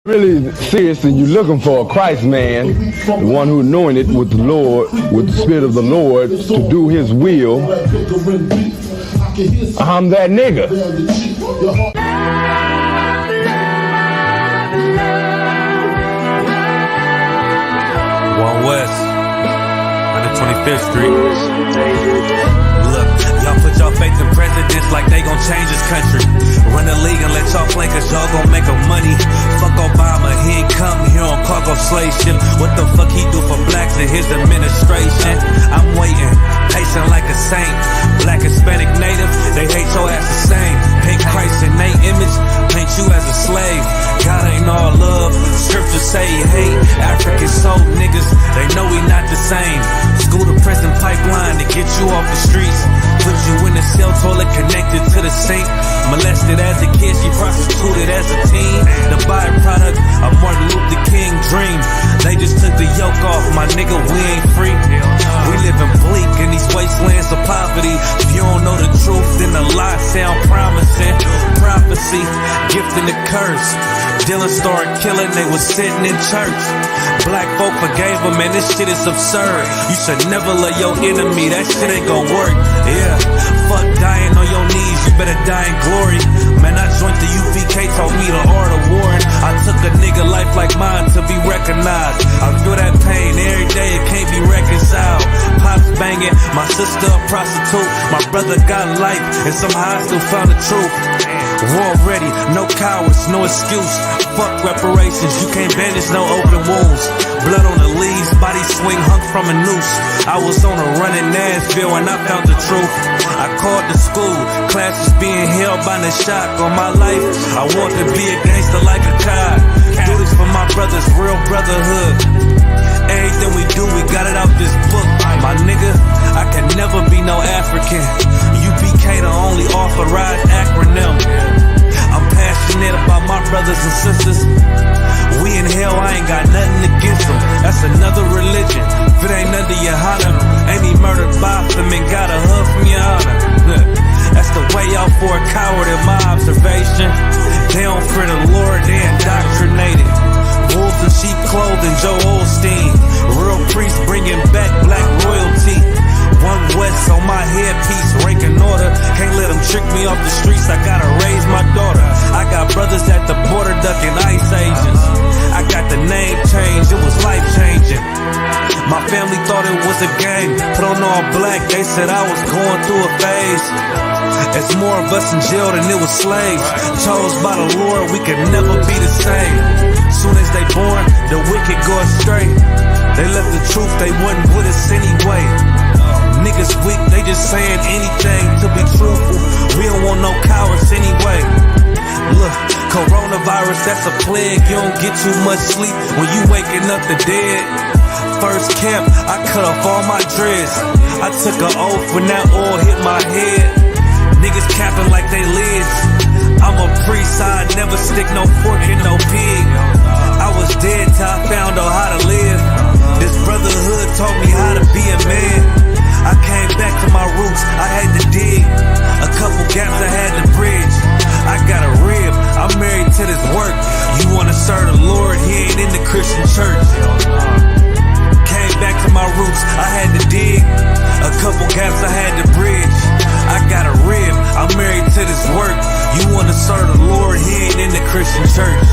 Really seriously, you're looking for a Christ man, the one who anointed with the Lord, with the Spirit of the Lord, to do His will. I'm that nigga. One West, 125th Street. Look, y'all put y'all faith in presidents like they gon' change this country. Run the league and let y'all play cause y'all gon' make a money. Fuck Obama, he ain't come here on cargo slave ship. What the fuck he do for blacks in his administration? I'm waiting, patient like a saint. Black, Hispanic, native, they hate your ass the same. Paint Christ in they image, paint you as a slave. God ain't all love, scriptures say he hate. African soul niggas, they know we not the same. School to prison pipeline to get you off the streets. Put you in a cell toilet connected to the sink. Molested as a kid, she prostituted as a teen. The byproduct of Martin Luther King dream. They just took the yoke off, my nigga, we ain't free. We living bleak in these wastelands of poverty. If you don't know the truth, then the lie sound promising. Prophecy, gift and the curse. Dylan started killing, they was sitting in church. Black folk forgave him, man, this shit is absurd. You should never love your enemy, that shit ain't gon' work. Yeah, fuck dying on your knees, you better die in glory. Man, I joined the UPK, taught me the art of warring. I took a nigga life like mine to be recognized. I feel that pain every day, it can't be reconciled. Pops banging, my sister a prostitute. My brother got life, and somehow I still found the truth. War ready, no cowards, no excuse. Fuck reparations, you can't bandage no open wounds. Blood on the leaves, body swing hung from a noose. I was on a run in Nashville and I found the truth. I called the school, classes being held by the shock on my life. I want to be a gangster like a child. Do this for my brothers, real brotherhood. Everything we do, we got it out this book. My nigga, I can never be no African. UPK the only authorized acronym. I'm passionate about my brothers and sisters. We in hell, I ain't got nothing against them. That's another religion. If it ain't under YAHANNA, ain't he murdered by them and got a hug from YAHANNA. That's the way out for a coward in my observation. They don't fear the Lord, they indoctrinated. Wolves in sheep clothing, Joe Osteen. Real priest bringing back black royalty. One West on my headpiece, ranking order. Can't let them trick me off the streets, I gotta raise my daughter. I got brothers at the border ducking ICE agents. I got the name change, it was life changing. My family thought it was a game, put on all black, they said I was going through a phase. It's more of us in jail than it was slaves. Chose by the Lord, we could never be the same. Soon as they born, the wicked go astray. They left the truth, they wasn't with us anyway. Niggas weak, they just saying anything to be truthful. We don't want no cowards anyway. Look, coronavirus, that's a plague. You don't get too much sleep when you waking up the dead. First camp, I cut off all my dreads. I took an oath when that oil hit my head. Niggas capping like they lids. I'm a priest, I never stick no fork in no pig. I was dead till I found out how to live. This brotherhood taught me how to be a man. I came back to my roots, I had to dig. A couple gaps I had to bridge. I got a rib, I'm married to this work. You wanna serve the Lord, he ain't in the Christian church. Came back to my roots, I had to dig. A couple gaps I had to bridge. I got a rib, I'm married to this work. You wanna serve the Lord, he ain't in the Christian church.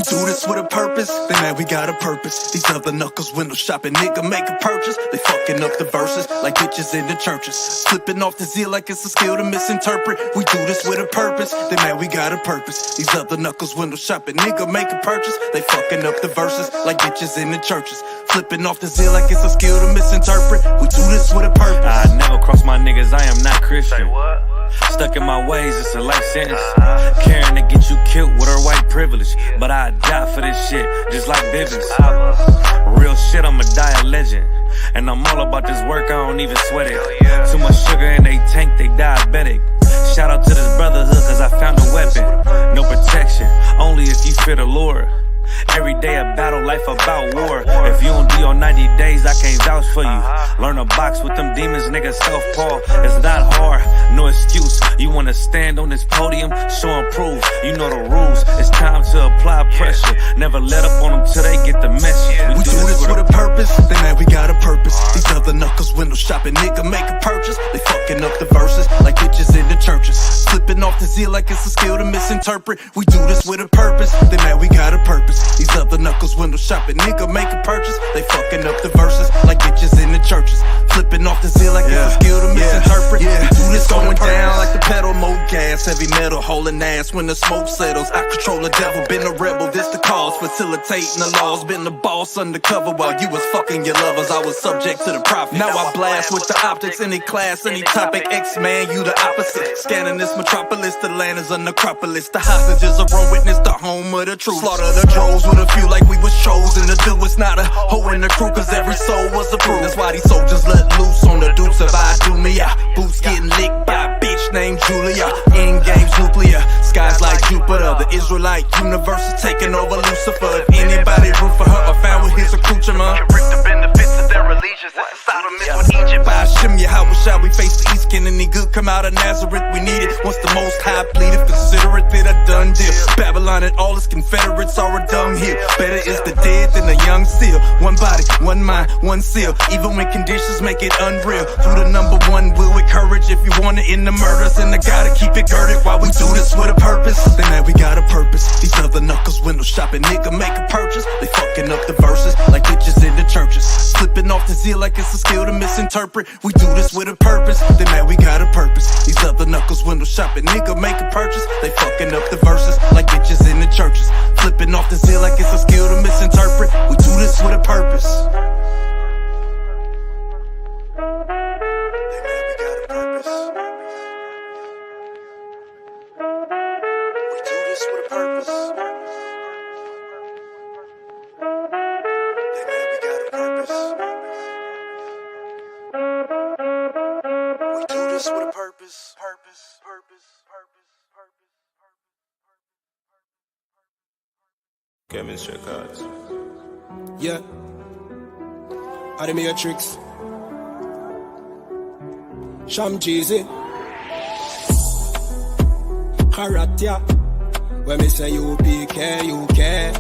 do this with a purpose. They mad we got a purpose. These other knuckles window shopping nigga make a purchase. They fucking up the verses like bitches in the churches. Flipping off the zeal like it's a skill to misinterpret. We do this with a purpose. They mad we got a purpose. These other knuckles window shopping nigga make a purchase. They fucking up the verses like bitches in the churches. Flipping off the zeal like it's a skill to misinterpret. We do this with a purpose. I never cross my niggas, I am not Christian. Stuck in my ways, it's a life sentence. Caring to get you killed with her white privilege. But I die for this shit, just like Bivens. Real shit, I'ma die a legend. And I'm all about this work, I don't even sweat it. Too much sugar in they tank, they diabetic. Shout out to this brotherhood, cause I found a weapon. No protection, only if you fear the Lord. Every day a battle, life about war. If you don't do your 90 days, I can't vouch for you. Learn to box with them demons, nigga, self-paw. It's not hard, no excuse. You wanna stand on this podium, show and prove. You know the rules, it's time to apply pressure. Never let up on them till they get the message. We do this with a purpose, they mad we got a purpose. These other knuckles window shopping nigga make a purchase. They fucking up the verses like bitches in the churches. Flipping off the zeal like it's a skill to misinterpret. We do this with a purpose, they mad we got a purpose. These other knuckles window shopping nigga make a purchase. They fucking up the verses like bitches in the churches. Flipping off the zeal like it's a skill to misinterpret. We do this going down like the pedal, more gas, heavy metal, hauling ass when the smoke settles. I control the devil, been a rebel, this the cause, facilitating the laws, been the boss undercover while you was fucking your lovers. I was subject to the prophet. Now I blast with the optics, any class, any topic. X-Man, you the opposite. Scanning this metropolis, the land is a necropolis. The hostages are on witness, the home of the truth. Slaughter the droves with a few like we was chosen to do. It's not a hoe in the crew, cause every soul was approved. That's why these soldiers let loose on the dupes if I do me out. Boots getting licked by a bitch named Julia. In games nuclear, skies like Jupiter. The Israelite universe is taking over Lucifer. If anybody root for her or found with his accoutrement, can reap the benefits of their allegiance. It's a Sodom with Egypt. I.S.U.P.K, how shall we face the East? Can any good come out of Nazareth? We need it. Once the Most High pleaded, consider it a done deal. Babylon and all its Confederates are a dunghill. Better is the dead than the young still. One body, one mind, one seal. Even when conditions make it unreal. Through the number one will with courage. If you want it in the murders, and I gotta keep it girded while we do this with a purpose. Then that we got a purpose. These other knuckles window shopping nigga make a purchase. They fucking up the verses like bitches in the churches. Flipping off the zeal like it's a skill to misinterpret. We do this with a purpose. Then that we got a purpose. These other knuckles window shopping nigga make a purchase. They fucking up the verses like bitches in the churches. Flipping off the zeal like it's a skill to misinterpret. We do this with a purpose. They mad we got a purpose. We do this with a purpose. They mad we got a purpose. We do this with a purpose. Purpose. Kevin Shekhardt. Yeah. Are the Matrix? Sham Cheesy. Karatia. When me say U.P.K, U.K.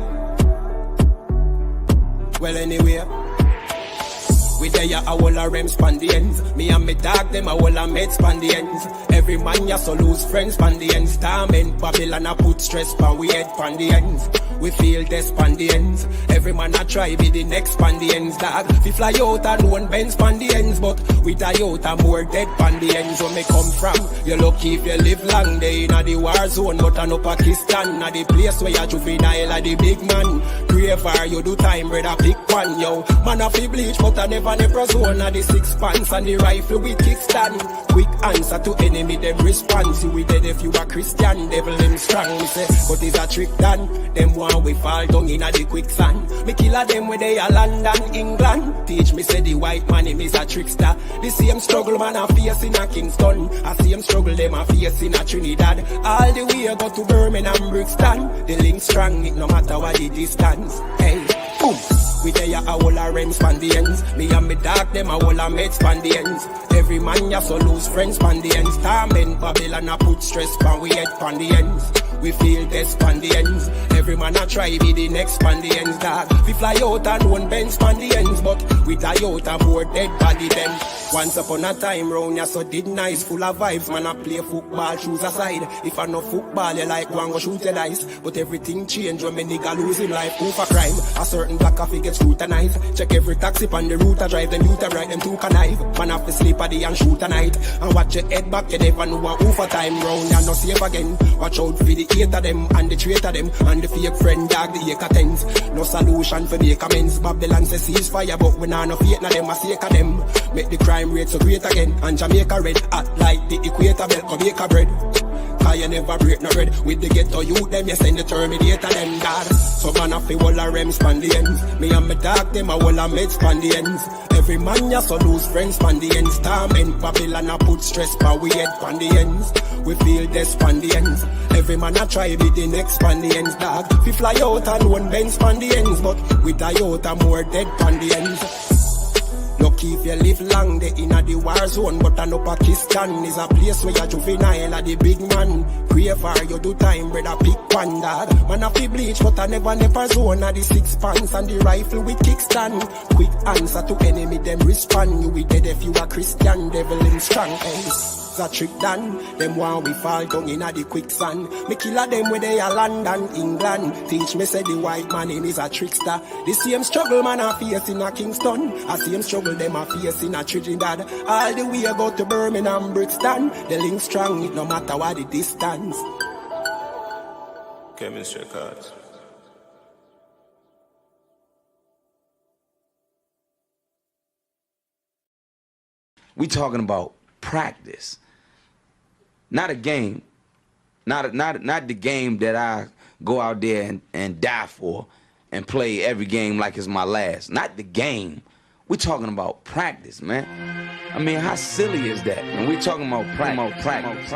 Well, anyway. We there a whole a rem span the ends. Me and me dog them a whole a med span the ends. Every man ya so lose friends span the ends. Torment Babylon a put stress pan we head pan the ends. We feel this pan the ends. Every man a try be the next pan the ends. Dog, we fly out and one bends pan the ends. But we die out and more dead pan the ends. Where me come from, you lucky if you live long day in a the war zone. But no Pakistan, a the place where you juvenile a the big man. Graver you do time, brother pick one yo. Man a fi bleach but I never zone of the 6 pants and the rifle we kickstand. Quick answer to enemy them response. You we dead if you a Christian, devil them strong. Me say, but is a trick done. Them one we fall down in a the quicksand. Me kill a them where they a London, England. Teach me say the white man him is a trickster. The same struggle man a face in a Kingston. I same struggle them a face in a Trinidad. All the way go to Birmingham, Brixton. The link strong, it no matter what the distance. Hey, boom. We there a whole a rem span the ends. Me and me dog them a whole a med span the ends. Every man ya so lose friends span the ends. Torment Babylon a put stress pan we head pan the ends. We feel this span the ends. Every man a try be the next span the ends. Dog, we fly out and one bend span the ends. But we die out and more dead body them. Once upon a time round ya so did nice, full of vibes, man I play football, shoes aside. If I no football, you like one go shoot your dice. But everything change when me nigga lose him life. Who for crime? A certain black coffee gets scrutinized. Check every taxi on the route I drive, then you to right them two connive. Man have to sleep at the and shoot a night. And watch your head back, you never know who for time round ya no safe again. Watch out for the hate of them and the traitor them and the fake friend dog the acre tens. No solution for make amends. Babylon says ceasefire, but we nah no fate na them a sake of them. Make the crime rate so great again. And Jamaica red hot like the equator belt Jamaica bread. Cause you never break no red. With the ghetto youth them, you send the Terminator them God. So man a fi wall a rem span the ends. Me and my dog them a wall a med span the ends. Every man ya so lose friends span the ends. Torment Babylon a put stress pa we head span the ends. We feel death span the ends. Every man a try be the next span the ends dog. We fly out and one bend span the ends. But we die out and more dead span the ends. Lucky if you live long, they in a the war zone. But an Pakistan is a place where you're juvenile a the big man. Pray for you do time, brother, pick one dad. Man a fi bleach, but I never zone. A the 6 pants and the rifle with kickstand. Quick answer to enemy, them respond. You be dead if you a Christian, devil in strong hands. A trick done, them want we fall down in a the quicksand. Me kill a them where they are London, England. Teach me say the white man name is a trickster. The same struggle man a face in a Kingston. A same struggle them a face in a Trinidad. All the way go to Birmingham, Brixton. The link strong, it no matter what the distance. Chemistry cards. We talking about practice. Not a game, not the game that I go out there and die for and play every game like it's my last. Not the game. We're talking about practice, man. I mean, how silly is that? When we're talking about practice.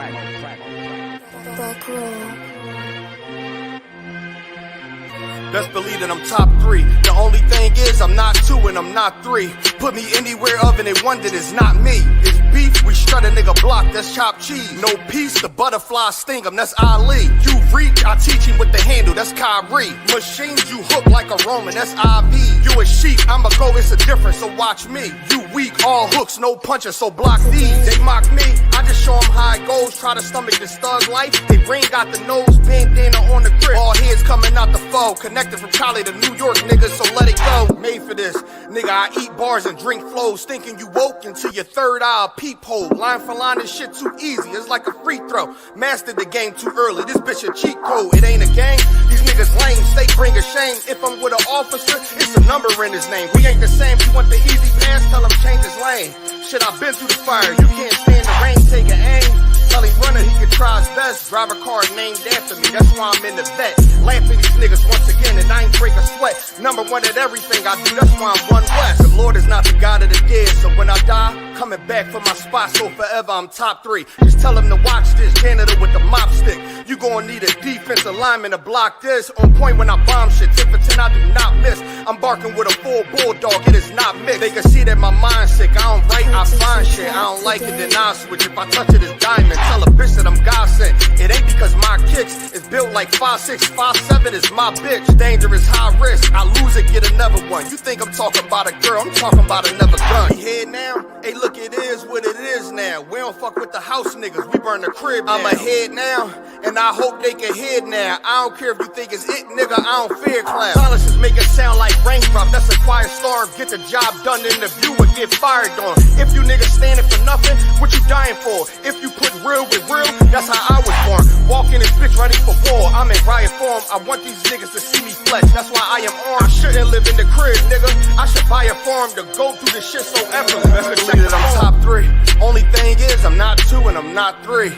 Best believe that I'm top 3. The only thing is I'm not 2 and I'm not 3. Put me anywhere other than one that is not me. It's beef, we strut a nigga block, that's chopped cheese. No peace, the butterfly sting him, that's Ali. You reach, I teach him with the handle, that's Kyrie. Machines you hook like a Roman, that's IV. You a sheep, I'ma go, it's a difference, so watch me. You weak, all hooks, no punches, so block these. They mock me, I just show them how it goes. Try to stomach this thug life. They ring got the nose, bandana on the grip. All heads coming out the foe. Connected from Cali to New York, niggas, so let it go. Made for this, nigga, I eat bars and drink flows. Thinking you woke into your third eye peephole. Line for line, this shit too easy, it's like a free throw. Mastered the game too early, this bitch a cheat code. It ain't a game, these niggas lame, they bring a shame. If I'm with an officer, it's a number in his name. We ain't the same, you want the easy pass, tell him change his lane. Shit, I've been through the fire, you can't stand the rain, take an aim. Tell him running, he can try his best. Drive a car named after me, that's why I'm in the vet. Laugh at these niggas once again, and I ain't break a sweat. Number 1 at everything I do, that's why I'm one west. The Lord is not the God of the dead, so when I die, coming back for my spot, so forever I'm top 3. Just tell him to watch this, janitor with the mop stick. You gon' need a defensive lineman to block this. On point when I bomb shit, 10 for 10 I do not miss. I'm barking with a full bulldog, it is not mixed. They can see that my mind's sick, I don't write, I find shit. I don't like it, then I switch. If I touch it, it's diamond. Tell a bitch that I'm God sent. It ain't because my kicks is built like 5'6", 5'7" is my bitch. Dangerous, high risk. I lose it, get another one. You think I'm talking about a girl? I'm talking about another gun. We here now? Hey, look, it is what it is now. We don't fuck with the house niggas. We burn the crib now. I'm ahead now, and I hope they can hear now. I don't care if you think it's it, nigga. I don't fear clowns. Silences make it sound like raindrop. That's a quiet storm. Get the job done in the view and get fired on. If you niggas standing for nothing, what you dying for? If you put real with real, that's how I was born. Walking this bitch ready for war. I'm in riot form. I want these niggas to see me flex. That's why I am armed. I shouldn't live in the crib, nigga. I should buy a farm to go through this shit so effortless. Best believe that I'm top 3. Only thing is I'm not 2 and I'm not 3.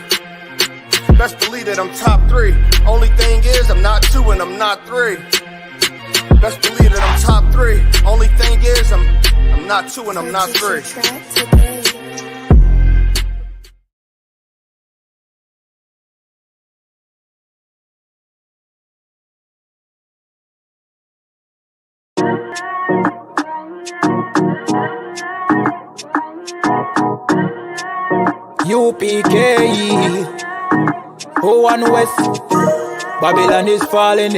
Best believe that I'm top 3. Only thing is I'm not 2 and I'm not 3. Best believe that I'm top 3. Only thing is I'm not 2 and I'm not 3. I.S.U.P.K. Oh, West. Babylon is falling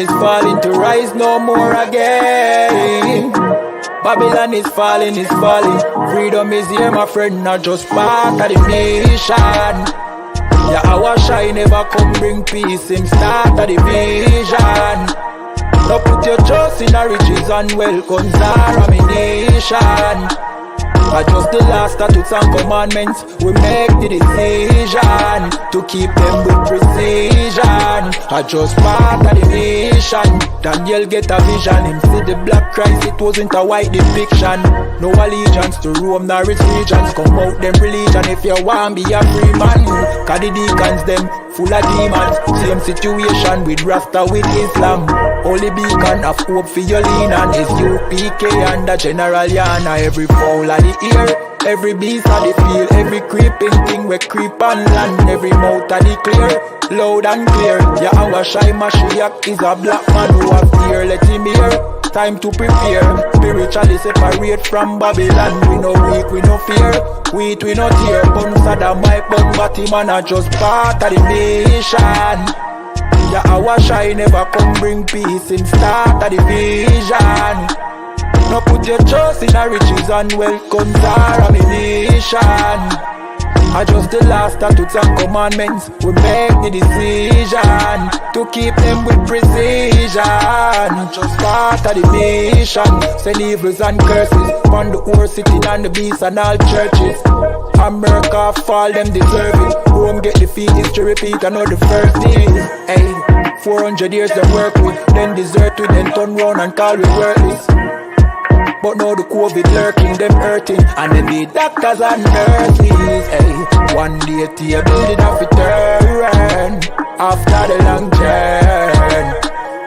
to rise no more again. Babylon is falling, is falling. Freedom is here, my friend, not just part of the nation. Yeah, our shine never come bring peace, him start of the vision. Now put your trust in the riches and wealth, guns are a nation. I just the last statutes and commandments. We make the decision to keep them with precision. I just part of the nation. Daniel get a vision. Him see the black Christ, it wasn't a white depiction. No allegiance to Rome nor its regions. Come out them religion if you want be a free man. Cause the deacons them full of demons. Same situation with Rasta with Islam. Only beacon of hope for your lean and I.S.U.P.K and the General YAHANNA. Every fowl of the ear, every beast of the field, every creeping thing we creep on land, every mouth of the clear, loud and clear. Yeah, our shy Mashiach is a black man who have ear, let him hear. Time to prepare, spiritually separate from Babylon. We no weak, we no fear, we no tear. Bun Saddam, my bun Batman are just part of the nation. Yeah, our shy never come bring peace, him start of the vision. No put your trust in the riches and wealth, guns are a nation. I just the last statutes and commandments. We make the decision to keep them with precision. Just part of the nation. Send evils and curses on the whole city and the beasts and all churches. America fall, them deserve it. Rome get defeat, history repeat, I know the first days. Hey, 400 years them work with, then desert with, then turn round and call we worthless. But now the COVID lurking, them hurting, and them need doctors and nurses. Hey, one day to your building have to turn after the long journey.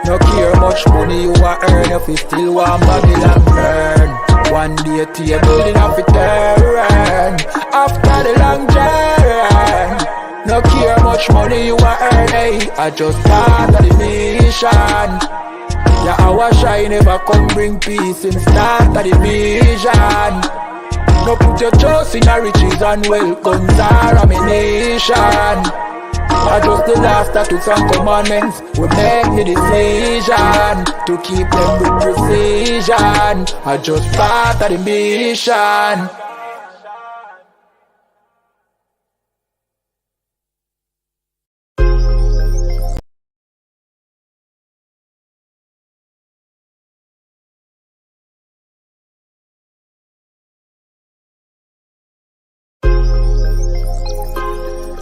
No care much money you a earn if you still want Babylon burn. One day to your building have to turn after the long journey. No care much money you a earn. Hey, I just part of the mission. Yeah, our shine never come bring peace, him start of the vision. No put your trust in the riches and wealth, guns are a nation. I just the last statutes and commandments. We make the decision to keep them with precision. I just part of the mission.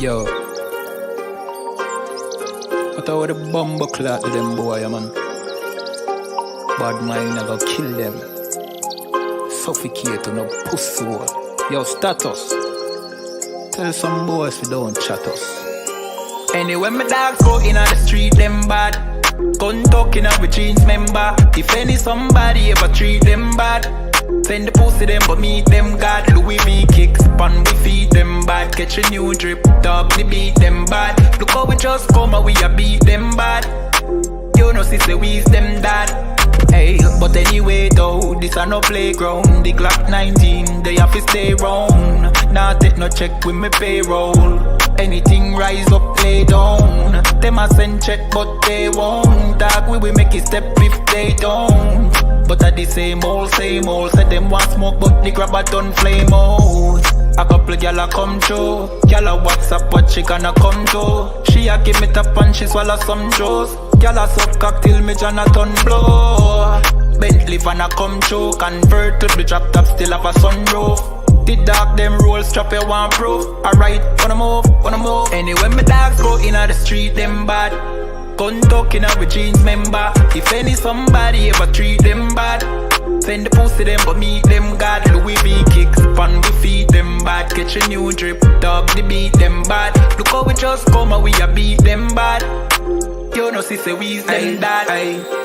Yo, I thought the bomb clot to them boy, man. Bad mind never kill them. Suffocate to no pussy. Yo, status. Tell some boys we don't chat us. Anyway, my dogs go in on the street, them bad. Gun talking up with jeans member. If any somebody ever treat them bad, send the pussy them but meet them God. Louis V kicks pan we feed them bad. Catch a new drip, dog we beat them bad. Look how we just come and we a beat them bad. You know sister we's them dad. Hey, but anyway though, this a no playground. The Glock 19, they have to stay round. Nah take no check with me payroll. Anything rise up, play down. Them a send check but they won't. Dog we make it step if they don't. But at the same old, said them want smoke but the grab a done flame out. A couple gyal a come through, gyal a WhatsApp what she gonna come to. She a give me tap and she swallow some juice. Gyal a suck cock till me Jonathan blow. Bentley van a come through, convert to the drop top still have a sunroof. The dog them roll strap you want proof. Alright, wanna move. Anyway my dogs go in on the street them bad. Gun talking up with jeans member. If any somebody ever treat them bad, send the pussy them but meet them God. Louis V kicks pan we feed them bad. Catch a new drip, dog they beat them bad. Look how we just come and we a beat them bad. You know sister we's them dad.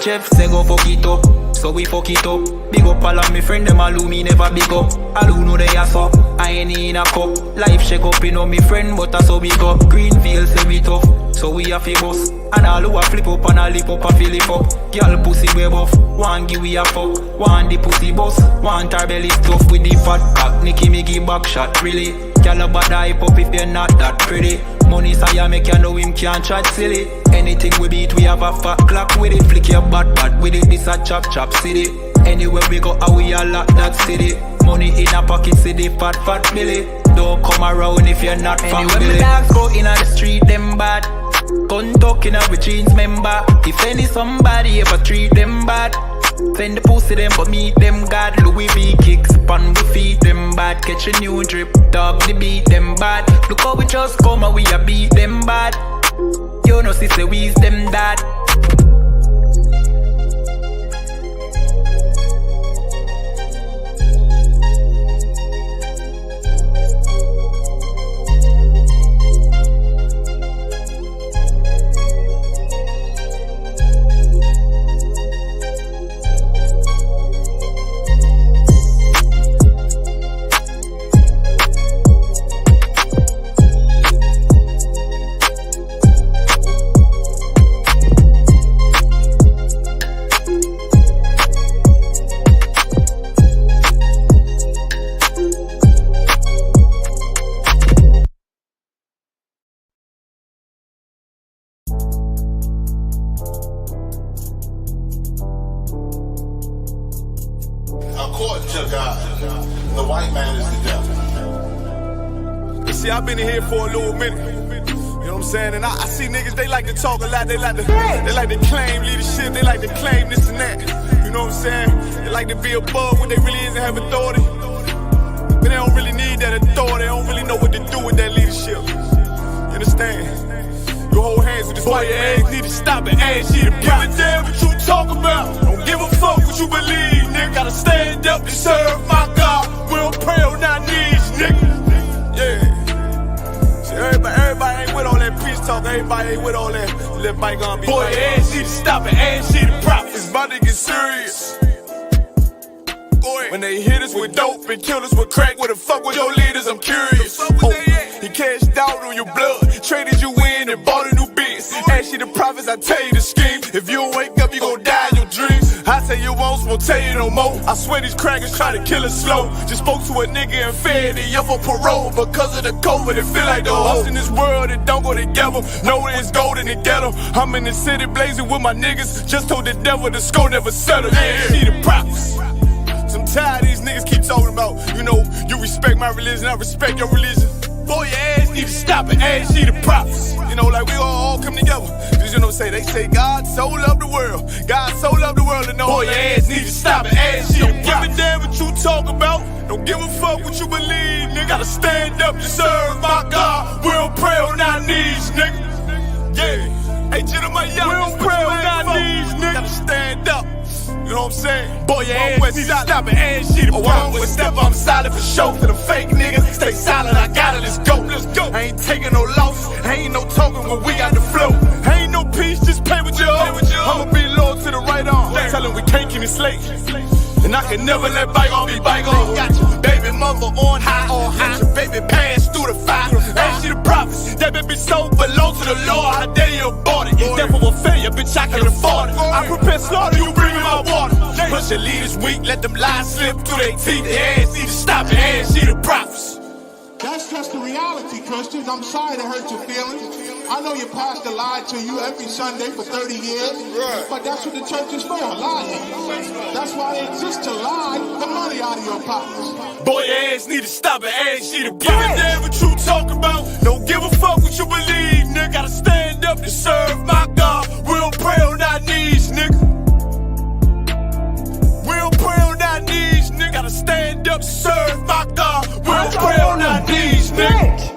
Jeff say go fuck it up, so we fuck it up. Big up all of me friend them all who me never big up. All who know they are so, I ain't in a cup. Life shake up, you know me friend but that's how we go. Greenfield say we tough, so we a famous. And all who a flip up and a lip up and fill it up. Girl pussy way buff, one give we a fuck. One the pussy boss, one her belly stuff with the fat cock. Nicky me give back shot really. Girl a bad hype up if you're not that pretty. Money say make you know him can't chat silly. Anything we beat we have a fat clock with it. Flick your butt with it, this a chop city. Anywhere we go, how we all lock that city. Money in a pocket, city, fat Billy. Don't come around if you're not family. When the dogs go in on the street, them bad. Gun talking up with jeans member. If any somebody ever treat them bad, send the pussy them but meet them God. Louis V kicks upon we feet them bad. Catch a new drip, dog the beat them bad. Look how we just come and we a beat them bad. You know sister we's them dad. According to God, the white man is the devil. You see, I've been in here for a little minute. You know what I'm saying? And I see niggas, they like to talk a lot. They like to claim leadership. They like to claim this and that. You know what I'm saying? They like to be above when they really isn't have authority. But they don't really need that authority. They don't really know what to do with that leadership. You understand? You hold hands with this boy, your ass need to stop it. Ass you to give a damn what you talk about. Don't give a fuck what you believe, nigga. Gotta stand up to serve my God. We don't pray on our knees, nigga. Yeah. See, everybody ain't with all that peace talk. Everybody ain't with all that bygone be. Boy, your ass need to stop it. Ass you to prop. It's about to get serious. When they hit us with dope and kill us with crack, where the fuck with your leaders? I'm curious. He cashed out on your blood, traded you in and bought a new biz. Ask you the prophets, I tell you the scheme. If you don't wake up, you gon' die in your dreams. I tell you once, won't tell you no more. I swear these crackers try to kill us slow. Just spoke to a nigga and fed he up on parole because of the COVID. It feel like the host in this world that don't go together. Know it's gold in the ghetto. I'm in the city blazing with my niggas. Just told the devil the score never settled. Yeah, see the prophets. I'm tired of these niggas keep talking about, you know, you respect my religion, I respect your religion. Boy, your ass need to stop it, ass see the prophets. You know, like we all come together. Cause you know, they say God so loved the world. God so loved the world, and know boy, your ass need to stop it, ass see the prophets. Don't give a damn what you talk about. Don't give a fuck what you believe, nigga. Gotta stand up to serve my God. We don't pray on our knees, nigga. Yeah. Hey, gentlemen, y'all, we don't pray on our knees, nigga. Gotta stand up. You know what I'm saying? Boy, your ass need to stop it, ass shit. Oh, I'm with step, I'm solid for show. To the fake niggas, stay solid, I got it, let's go. I ain't taking no loss, ain't no token when we got the flow. Ain't no peace, just pay with your own. I'ma be loyal to the right arm. Tell him we can't keep it slate. And I can never let bygone be bygone. Got your baby mother on high, got your baby pass through the fire. Ain't she the prophets? That baby so belong to the Lord. How dare you abort it? It's devil will fail you, bitch, I can afford it. I prepare slaughter, you bring me my water. Push your leaders weak, let them lies slip through their teeth. Their ass need to stop it, ass she the prophets. That's just the reality, Christians. I'm sorry to hurt your feelings. I know your pastor lied to you every Sunday for 30 years, but that's what the church is for, lying. That's why it exists, to lie the money out of your pockets. Boy, your ass need to stop it, ass she the give a damn what you talk about. Don't give a fuck what you believe, nigga. Gotta stand up to serve my God. We don't pray on our knees, nigga. We don't pray on our knees, nigga. Gotta stand up to serve my God. We don't pray on our knees, nigga.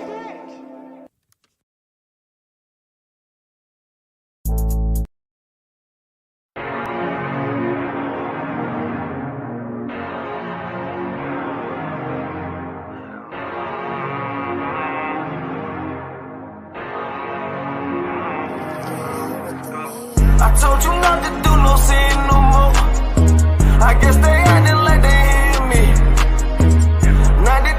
I told you not to do no sin no more. I guess they acting like they hear me. Now they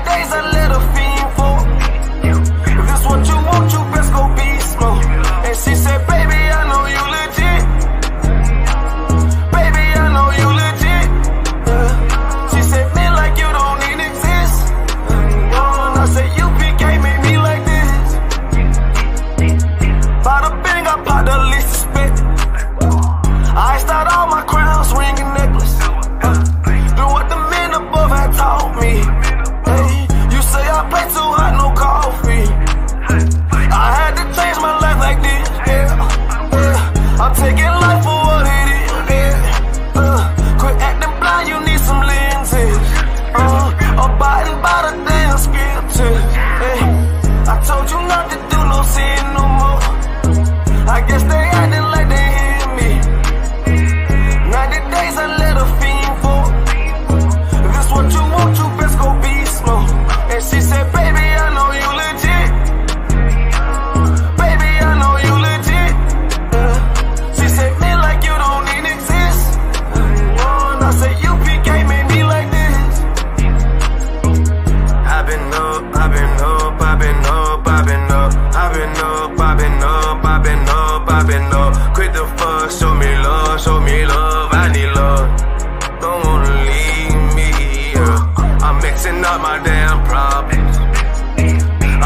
I've been up, I've been up, I've been up. I've been up, I've been up, I've been up, I've been up. Quit the fuck, show me love, I need love. Don't wanna leave me, yeah. I'm mixing up my damn problems.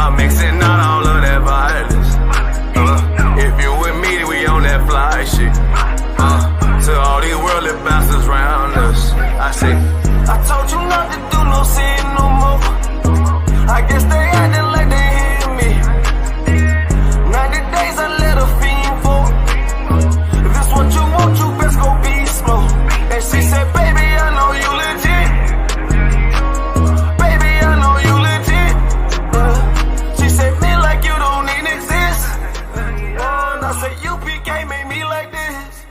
I'm mixing out all of that violence. If you with me, we on that fly shit. To all these worldly bastards round us, I say, I told you not to do no sin no more. I guess they acting like they hear me. 90 days I let a fiend for. If this what you want, you best go be slow. And she said, baby, I know you legit. Baby, I know you legit. She said, me like you don't even exist. And I said, U.P.K made me like this.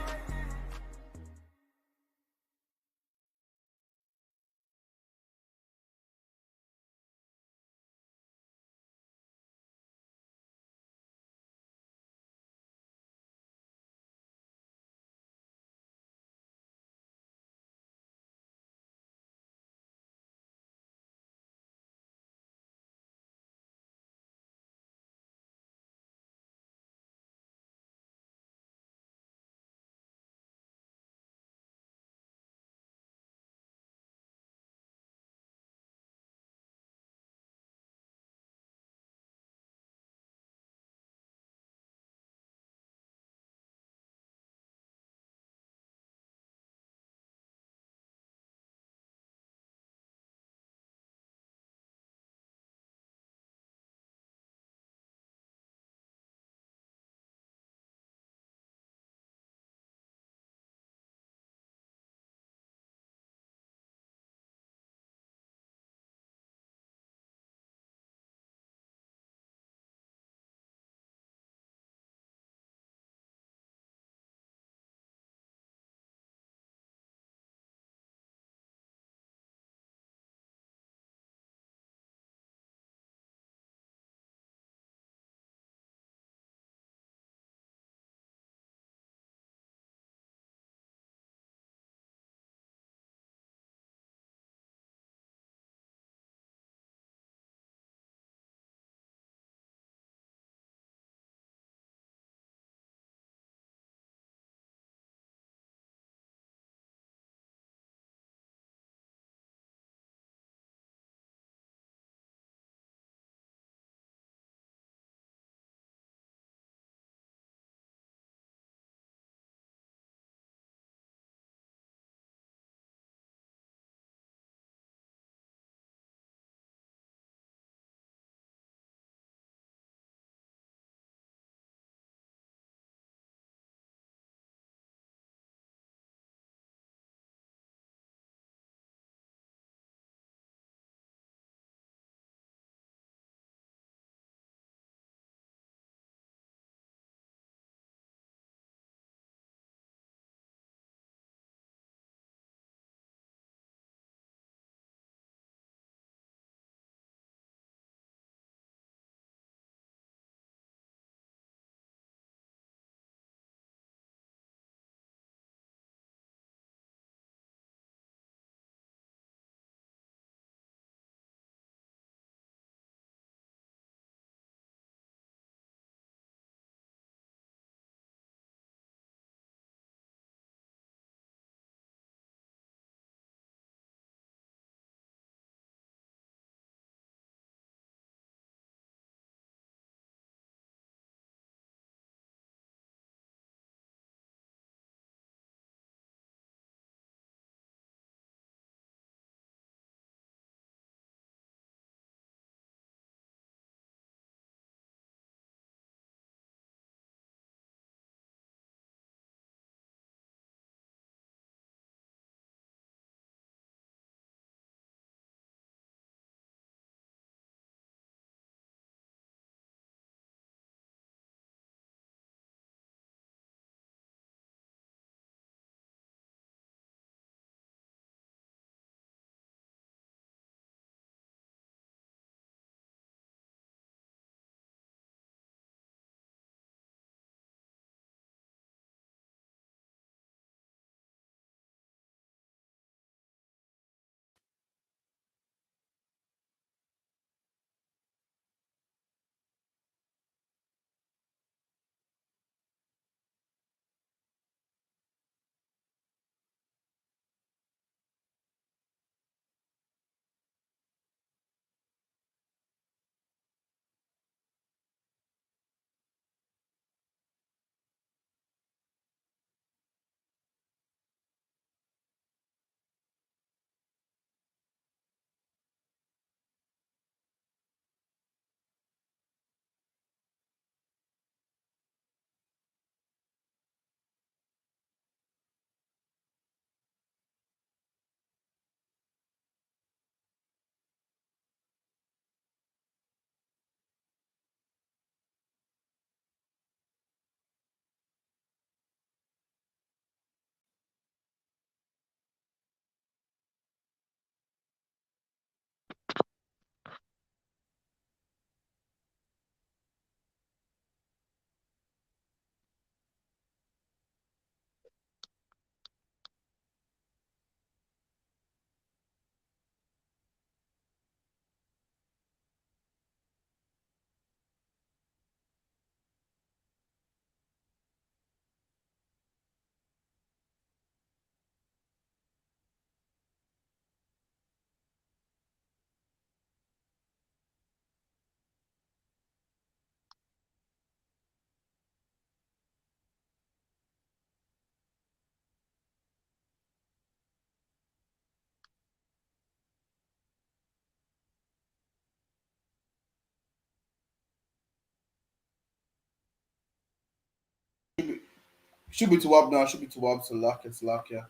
Should be to up now. Should be to up. Salakia.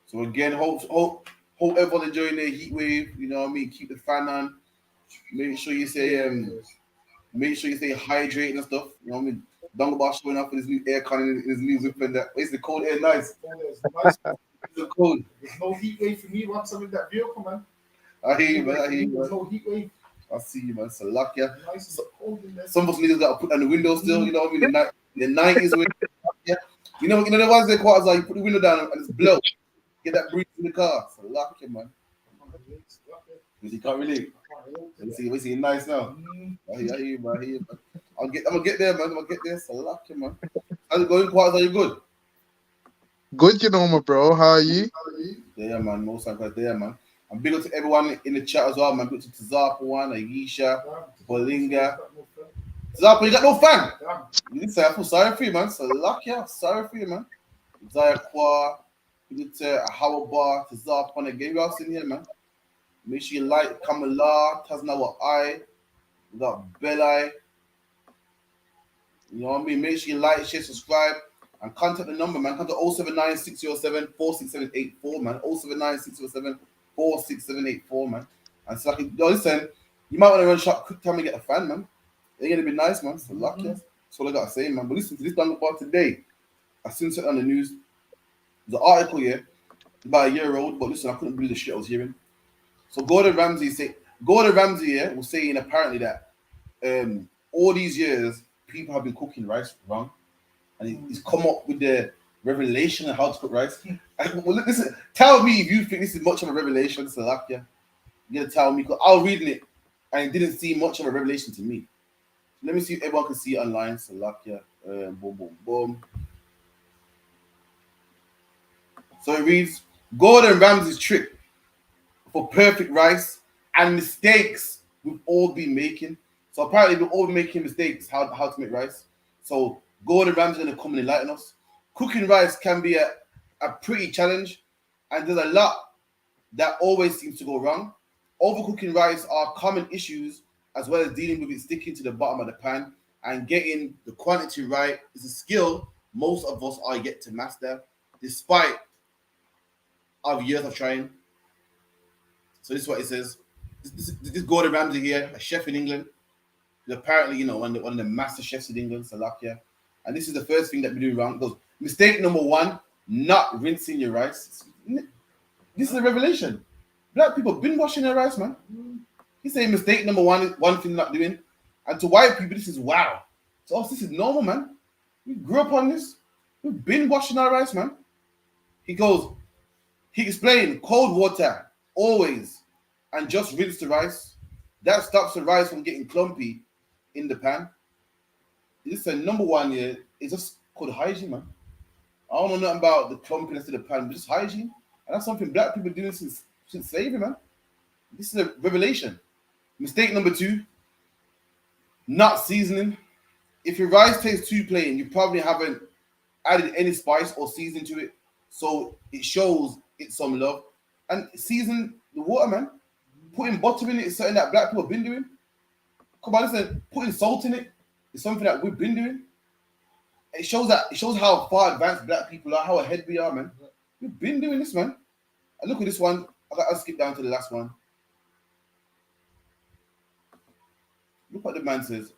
So again, hope everyone enjoying their heat wave. You know what I mean. Keep the fan on. Make sure you stay hydrated and stuff. You know what I mean. Dongabar showing up with his new aircon and his new whip and that. It's the cold air nice. It's nice. It's cold. There's no heat wave for me once I'm in that vehicle, man. I hear you, man. There's no heat wave. I see you, man. Salakia. Nice and cold in there. Some of us niggas got to put down the window still. You know what I mean. The 90s with yeah. You know the ones that quarters like you put the window down and it's blow. Get that breeze in the car. Salakia, man. Because you can't relate. We see nice now. I hear you, man. I'm gonna get there, man. I'm gonna get there. Salakia, man. How's it going, quarters? Are you good? Good, you know, my bro. How are you? Yeah, man. Most times right there, man. I'm big up to everyone in the chat as well, man. Big up to Tazapa one, Aisha, Bolinga. Tazapa, you got no fan. Listen, I feel sorry for you, man. Salakia, sorry for you, man. Zaya Kwa, big up to Hawaba, Tazapa one again. We all sitting here, man. Make sure you like Kamala, Taznawa I. We got Belai. You know what I mean? Make sure you like, share, subscribe, and contact the number, man. Contact 079 607 46784, man. 079 607 46784, man. And so, listen, you might want to run shop quick time and get a fan, man. They're gonna be nice, man. So lucky. That's all I gotta say, man. But listen to this Dongabar today. I seen something on the news. There's an article here, about a year old, but listen, I couldn't believe the shit I was hearing. So Gordon Ramsay was saying apparently that all these years people have been cooking rice wrong, and he's come up with the revelation of how to cook rice. Well, listen, tell me if you think this is much of a revelation, Salakia. You gotta tell me, because I was reading it and it didn't seem much of a revelation to me. Let me see if everyone can see it online. Salakia. Boom. So it reads, Gordon Ramsay's trick for perfect rice and mistakes we've all been making. So apparently we've all been making mistakes how to make rice. So Gordon Ramsay's gonna come and enlighten us. Cooking rice can be a pretty challenge, and there's a lot that always seems to go wrong. Overcooking rice are common issues, as well as dealing with it sticking to the bottom of the pan, and getting the quantity right is a skill most of us are yet to master, despite our years of trying. So this is what it says. This Gordon Ramsay here, a chef in England, apparently, one of the master chefs in England, Salakia. And this is the first thing that we're doing wrong. It goes, mistake number one, not rinsing your rice. This is a revelation. Black people been washing their rice, man. He's saying mistake number one thing not doing. And to white people, this is wow. To us, this is normal, man. We grew up on this. We've been washing our rice, man. He explained cold water, always, and just rinse the rice. That stops the rice from getting clumpy in the pan. Listen, number one here is just called hygiene, man. I don't know nothing about the clumpiness of the pan, but just hygiene. And that's something black people doing since slavery, man. This is a revelation. Mistake number two, not seasoning. If your rice tastes too plain, you probably haven't added any spice or seasoning to it. So it shows it's some love. And season the water, man. Putting butter in it is something that black people have been doing. Come on, listen, putting salt in it is something that we've been doing. It shows how far advanced black people are, how ahead we are, man. We've been doing this, man. And look at this one. I'll skip down to the last one. Look what the man says.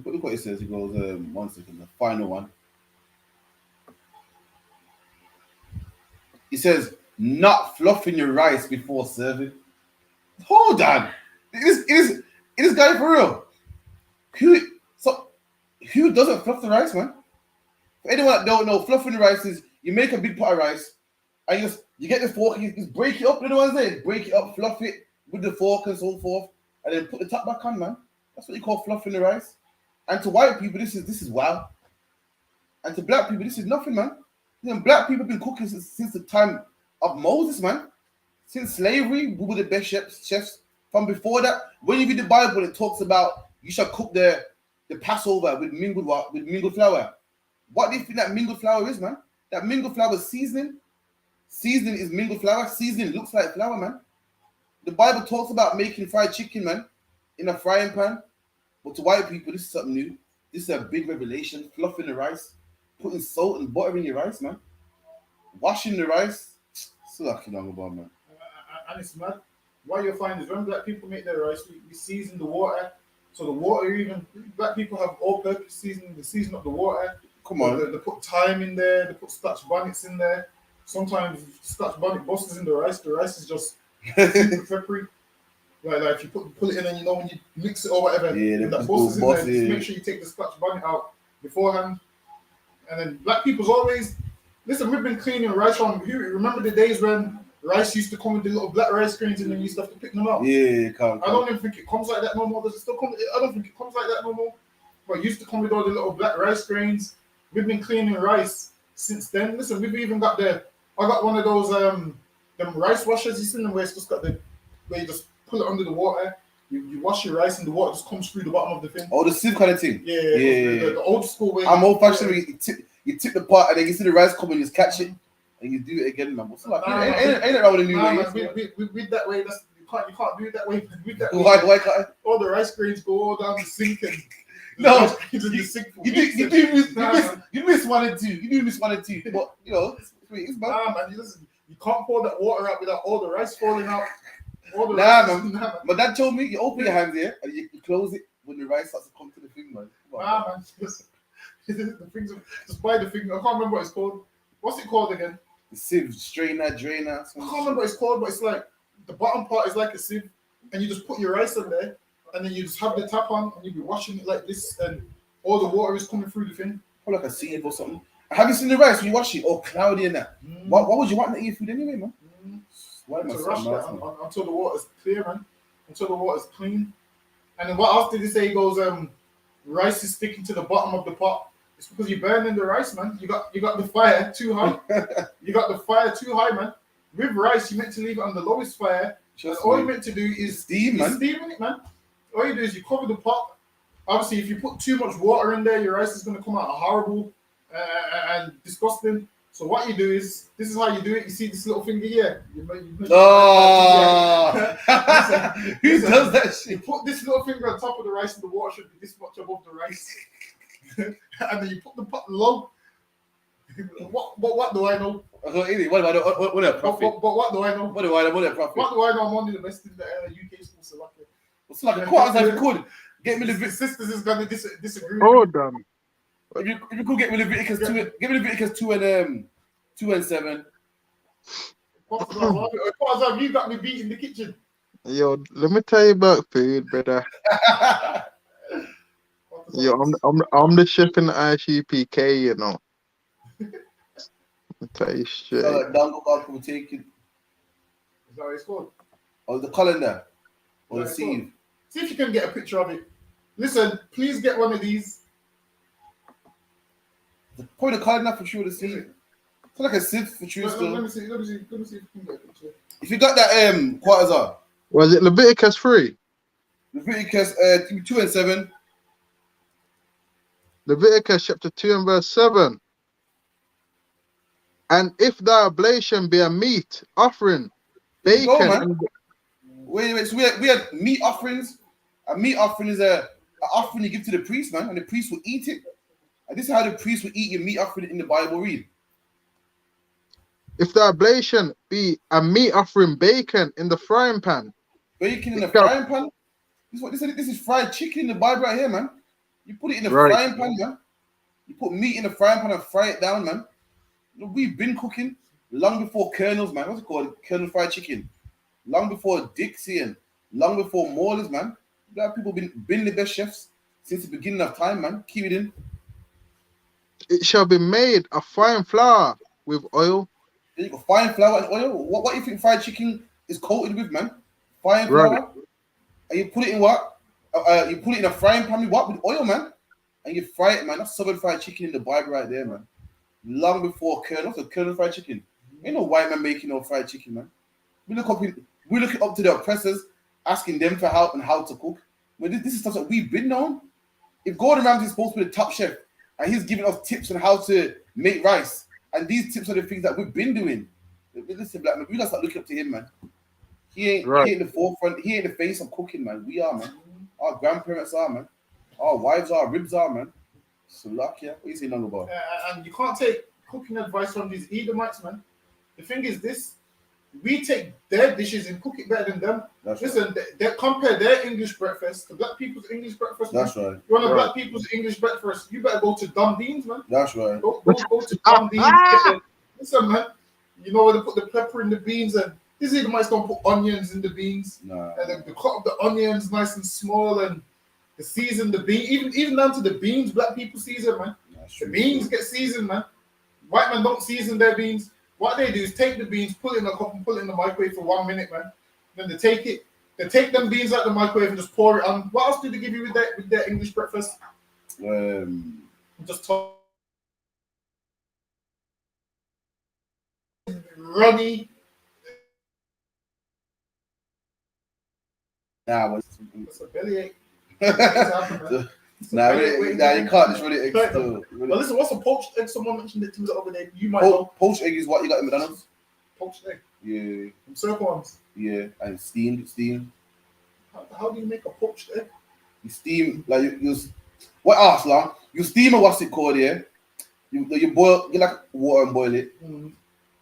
Look what it says. He goes, 1 second, the final one. He says, not fluffing your rice before serving. Hold on. It is guy for real. Who doesn't fluff the rice, man? For anyone that don't know, fluffing the rice is you make a big pot of rice and you get the fork and you just break it up. You know what I'm saying? Break it up, fluff it with the fork and so forth, and then put the top back on, man. That's what you call fluffing the rice. And to white people, this is wow. And to black people, this is nothing, man. Black people have been cooking since the time of Moses, man. Since slavery, we were the best chefs. From before that, when you read the Bible, it talks about you shall cook the Passover with mingled flour. What do you think that mingled flour is, man? That mingled flour is seasoning. Seasoning is mingled flour. Seasoning looks like flour, man. The Bible talks about making fried chicken, man, in a frying pan. But to white people, this is something new. This is a big revelation. Fluffing the rice, putting salt and butter in your rice, man. Washing the rice. Still lucky long about, man. And it's mad. What you'll find is when black people make their rice, we season the water. So the water, even black people have all-purpose seasoning. They season up the water. Come on. They put thyme in there. They put Scotch bonnets in there. Sometimes Scotch bonnet busts in the rice. The rice is just super peppery. Like if you put it in, and when you mix it or whatever, that busts in there. Just make sure you take the Scotch bonnet out beforehand. And then black people's always listen. We've been cleaning rice from. Remember the days when rice used to come with the little black rice grains, and then you used to have to pick them out. Yeah, I don't even think it comes like that no more. Does it still come? I don't think it comes like that no more. But it used to come with all the little black rice grains. We've been cleaning rice since then. Listen, we've even got I got one of those them rice washers. You seen them where it's just got where you just pull it under the water. You wash your rice and the water just comes through the bottom of the thing. Oh, the sieve kind of thing. Yeah. The old school way. I'm old fashioned. You tip the pot and then you see the rice come and you just catch it and you do it again. Man. What's like? Ain't it wrong with the new way? With that way, you can't do it that way. With that way. Why can't I? All the rice grains go all down the sink and no, you miss one and two. You do miss one and two, but you know it's bad. Man, you can't pour that water out without all the rice falling out. Man. But Dad told me you open your hands here and you close it when the rice starts to come to the thing, man. Man, the things. Just buy the thing. I can't remember what it's called. What's it called again? The sieve, strainer, drainer. I can't remember what it's called, but it's like the bottom part is like a sieve, and you just put your rice in there, and then you just have the tap on, and you be washing it like this, and all the water is coming through the thing. Or like a sieve or something. Have you seen the rice when you wash it? Oh, cloudy and that. What would you want to eat food anyway, man? Why am I so rush that until the water's clear, man. Until the water's clean. And then what else did he say? He goes, rice is sticking to the bottom of the pot. It's because you're burning the rice, man. You got the fire too high. You got the fire too high, man. With rice, you meant to leave it on the lowest fire. All you meant to do is steaming it, man. All you do is you cover the pot. Obviously, if you put too much water in there, your rice is going to come out horrible and disgusting. So what you do is, this is how you do it. You see this little finger here? Who does that shit? You put this little finger on top of the rice and the water should be this much above the rice. And then you put the pot low. What do I know? What a profit. But what do I know? What do I know? What do I know? I'm only the best in the UK school, so like what's like a quarter if you could get me the sisters is gonna disagree. Oh damn. If you could get me Leviticus 2, give me Leviticus 2 and 7. What have you got me beat in the kitchen? Yo, let me tell you about food, brother. Yo, I'm the chef in the I.S.U.P.K, you know. I'll tell you shit. Dango God will take it. Is that what it's called? Or the colander. Or the sieve. See if you can get a picture of it. Listen, please get one of these. Probably the colander for sure, the sieve. It's like a sieve for sure. Let me see if you can get a picture. If you got that quarters on. Was it Leviticus 3? Leviticus 2 and 7. Leviticus chapter 2 and verse 7. And if thy oblation be a meat offering, bacon. Wait. So we had meat offerings. A meat offering is an offering you give to the priest, man, and the priest will eat it. And this is how the priest will eat your meat offering in the Bible. Read. If the oblation be a meat offering, bacon in the frying pan. Bacon in the frying pan? This is fried chicken in the Bible right here, man. You put it in the frying pan, man. You put meat in the frying pan and fry it down, man. We've been cooking long before Colonel's, man. What's it called? Colonel fried chicken. Long before Dixie and long before Morley's, man. Black people been the best chefs since the beginning of time, man. Keep it in. It shall be made of fine flour with oil. You got fine flour and oil. What do you think fried chicken is coated with, man? Fine flour. And you put it in what? You put it in a frying pan with what? With oil, man. And you fry it, man. That's southern fried chicken in the Bible right there, man. Long before Colonel. So Colonel fried chicken. Ain't no white man making no fried chicken, man. We look up to the oppressors, asking them for help and how to cook. Well, this is stuff that we've been known. If Gordon Ramsay is supposed to be the top chef, and he's giving us tips on how to make rice, and these tips are the things that we've been doing. Listen, black man, we gotta start looking up to him, man. He ain't the forefront. He ain't the face of cooking, man. We are, man. Our grandparents are, man. Our wives are, ribs are, man. So lucky. What you saying about? And you can't take cooking advice from these Edomites, man. The thing is this: we take their dishes and cook it better than them. Listen, they compare their English breakfast to black people's English breakfast. That's man. right. You want a black people's English breakfast? You better go to Dundean's, man. That's right. Go to Dundean's. Listen, man. You know where they put the pepper in the beans, and these Edomites don't put onions in the beans. Nah. And they cut up the onions nice and small, and they season the bean. Even down to the beans, black people season, man. The beans get seasoned, man. White men don't season their beans. What they do is take the beans, put it in a cup, and put it in the microwave for 1 minute, man. Then they take them beans out the microwave and just pour it on. What else do they give you with their English breakfast? Just runny. Nah, it's a bellyache. Nah, you can't just really egg still. But listen, what's a poached egg? Someone mentioned it to me the other day. You might know. Poached egg is what you got in McDonald's? Poached egg? Yeah. Some circle ones? Yeah, and steamed. How do you make a poached egg? You steam, like you what SLAM? You steam or what's it called, yeah? You boil, you like water and boil it. And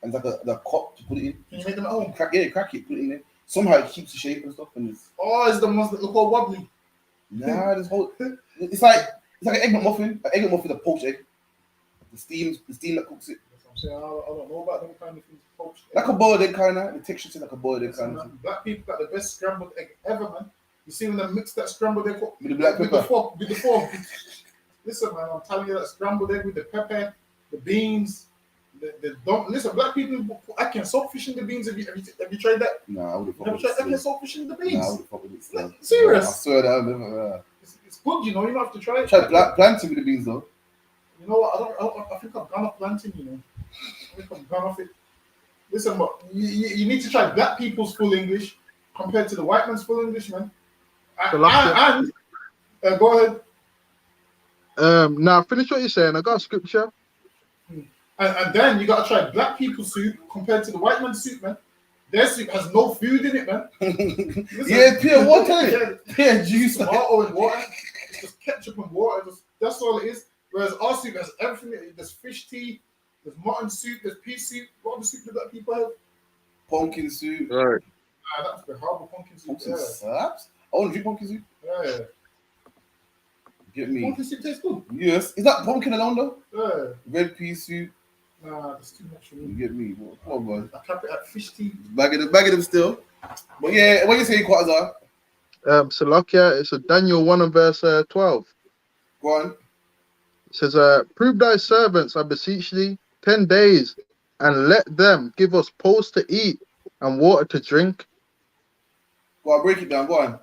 it's like the cup to put it in. Can you make them at home? Crack it, put it in there. Somehow it keeps the shape and stuff. And it's the ones that look all wobbly. Nah, it's like an egg McMuffin. An egg McMuffin, a poached egg. The steam that cooks it. That's what I'm saying. I don't know about them kind of things. Poached egg. Like a boiled egg kind of. The texture is like a boiled egg kind of. Black people got the best scrambled egg ever, man. You see when they mix that scrambled egg with the black pepper. With the fork. Listen, man, I'm telling you, that scrambled egg with the pepper, the beans. Don't listen. Black people, I can soak fish in the beans. Have you tried that? Nah, I would have. Have you tried? I can soak fish in the beans. Nah, I would have probably still. Serious? I swear that I've never. It's good, you know. You don't have to try it. Try planting with the beans though. You know what? I think I've gone off planting. You know, I think I've gone off it. Listen, but you need to try black people's full English compared to the white man's full English, man. Go ahead. Now finish what you're saying. I got a scripture. And then you gotta try black people's soup compared to the white man's soup, man. Their soup has no food in it, man. Yeah, pure water. Yeah, juice. Tomato and water. It's just ketchup and water. That's all it is. Whereas our soup has everything. There's fish tea, there's mutton soup, there's pea soup. What other soup do black people have? Pumpkin soup. Right. That's the horrible pumpkin soup. Pumpkin slaps? I want to drink pumpkin soup. Yeah. Get me. Pumpkin soup tastes good. Yes. Is that pumpkin alone though? Yeah. Red pea soup. Nah, that's too much for me. You get me. Come on, boy. I cap it at fish tea. Bag of them still. But yeah, what you say, Quasar? Salakia, it's a Daniel 1 and verse 12. Go on. It says, prove thy servants, I beseech thee, 10 days, and let them give us post to eat and water to drink. Go on, break it down. Go on.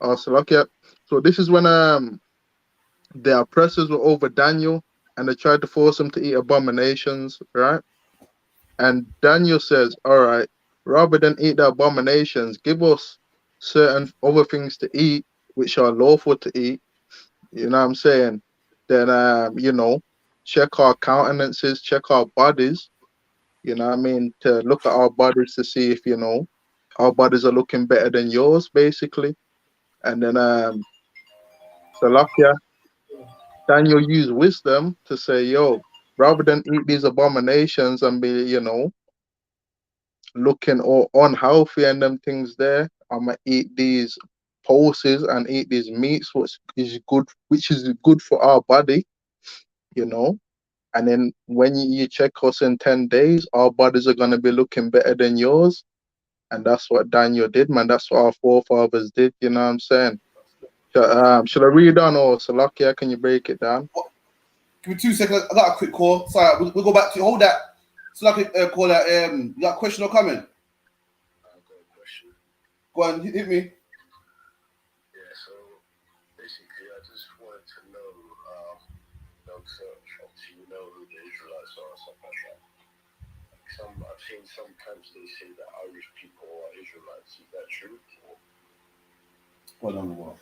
Salakia. So this is when the oppressors were over Daniel, and they tried to force him to eat abominations, right? And Daniel says, all right, rather than eat the abominations, give us certain other things to eat, which are lawful to eat. You know what I'm saying? Then, check our countenances, check our bodies, you know what I mean? To look at our bodies to see if, our bodies are looking better than yours, basically. And then, Salakia, Daniel used wisdom to say, yo, rather than eat these abominations and be, looking all unhealthy and them things there, I'm going to eat these pulses and eat these meats, which is good for our body, And then when you check us in 10 days, our bodies are going to be looking better than yours. And that's what Daniel did, man. That's what our forefathers did, you know what I'm saying? Should I read on or Salakia? Can you break it down? Give me 2 seconds. I got a quick call. Sorry, we'll go back to hold that. Salakia, call that. You got a question or comment? I've got a question. Go on, hit me. Yeah, so basically, I just wanted to know, obviously you know who the Israelites are and stuff like that. I've seen sometimes they say that Irish people are Israelites. Is that true? Well, I don't know what.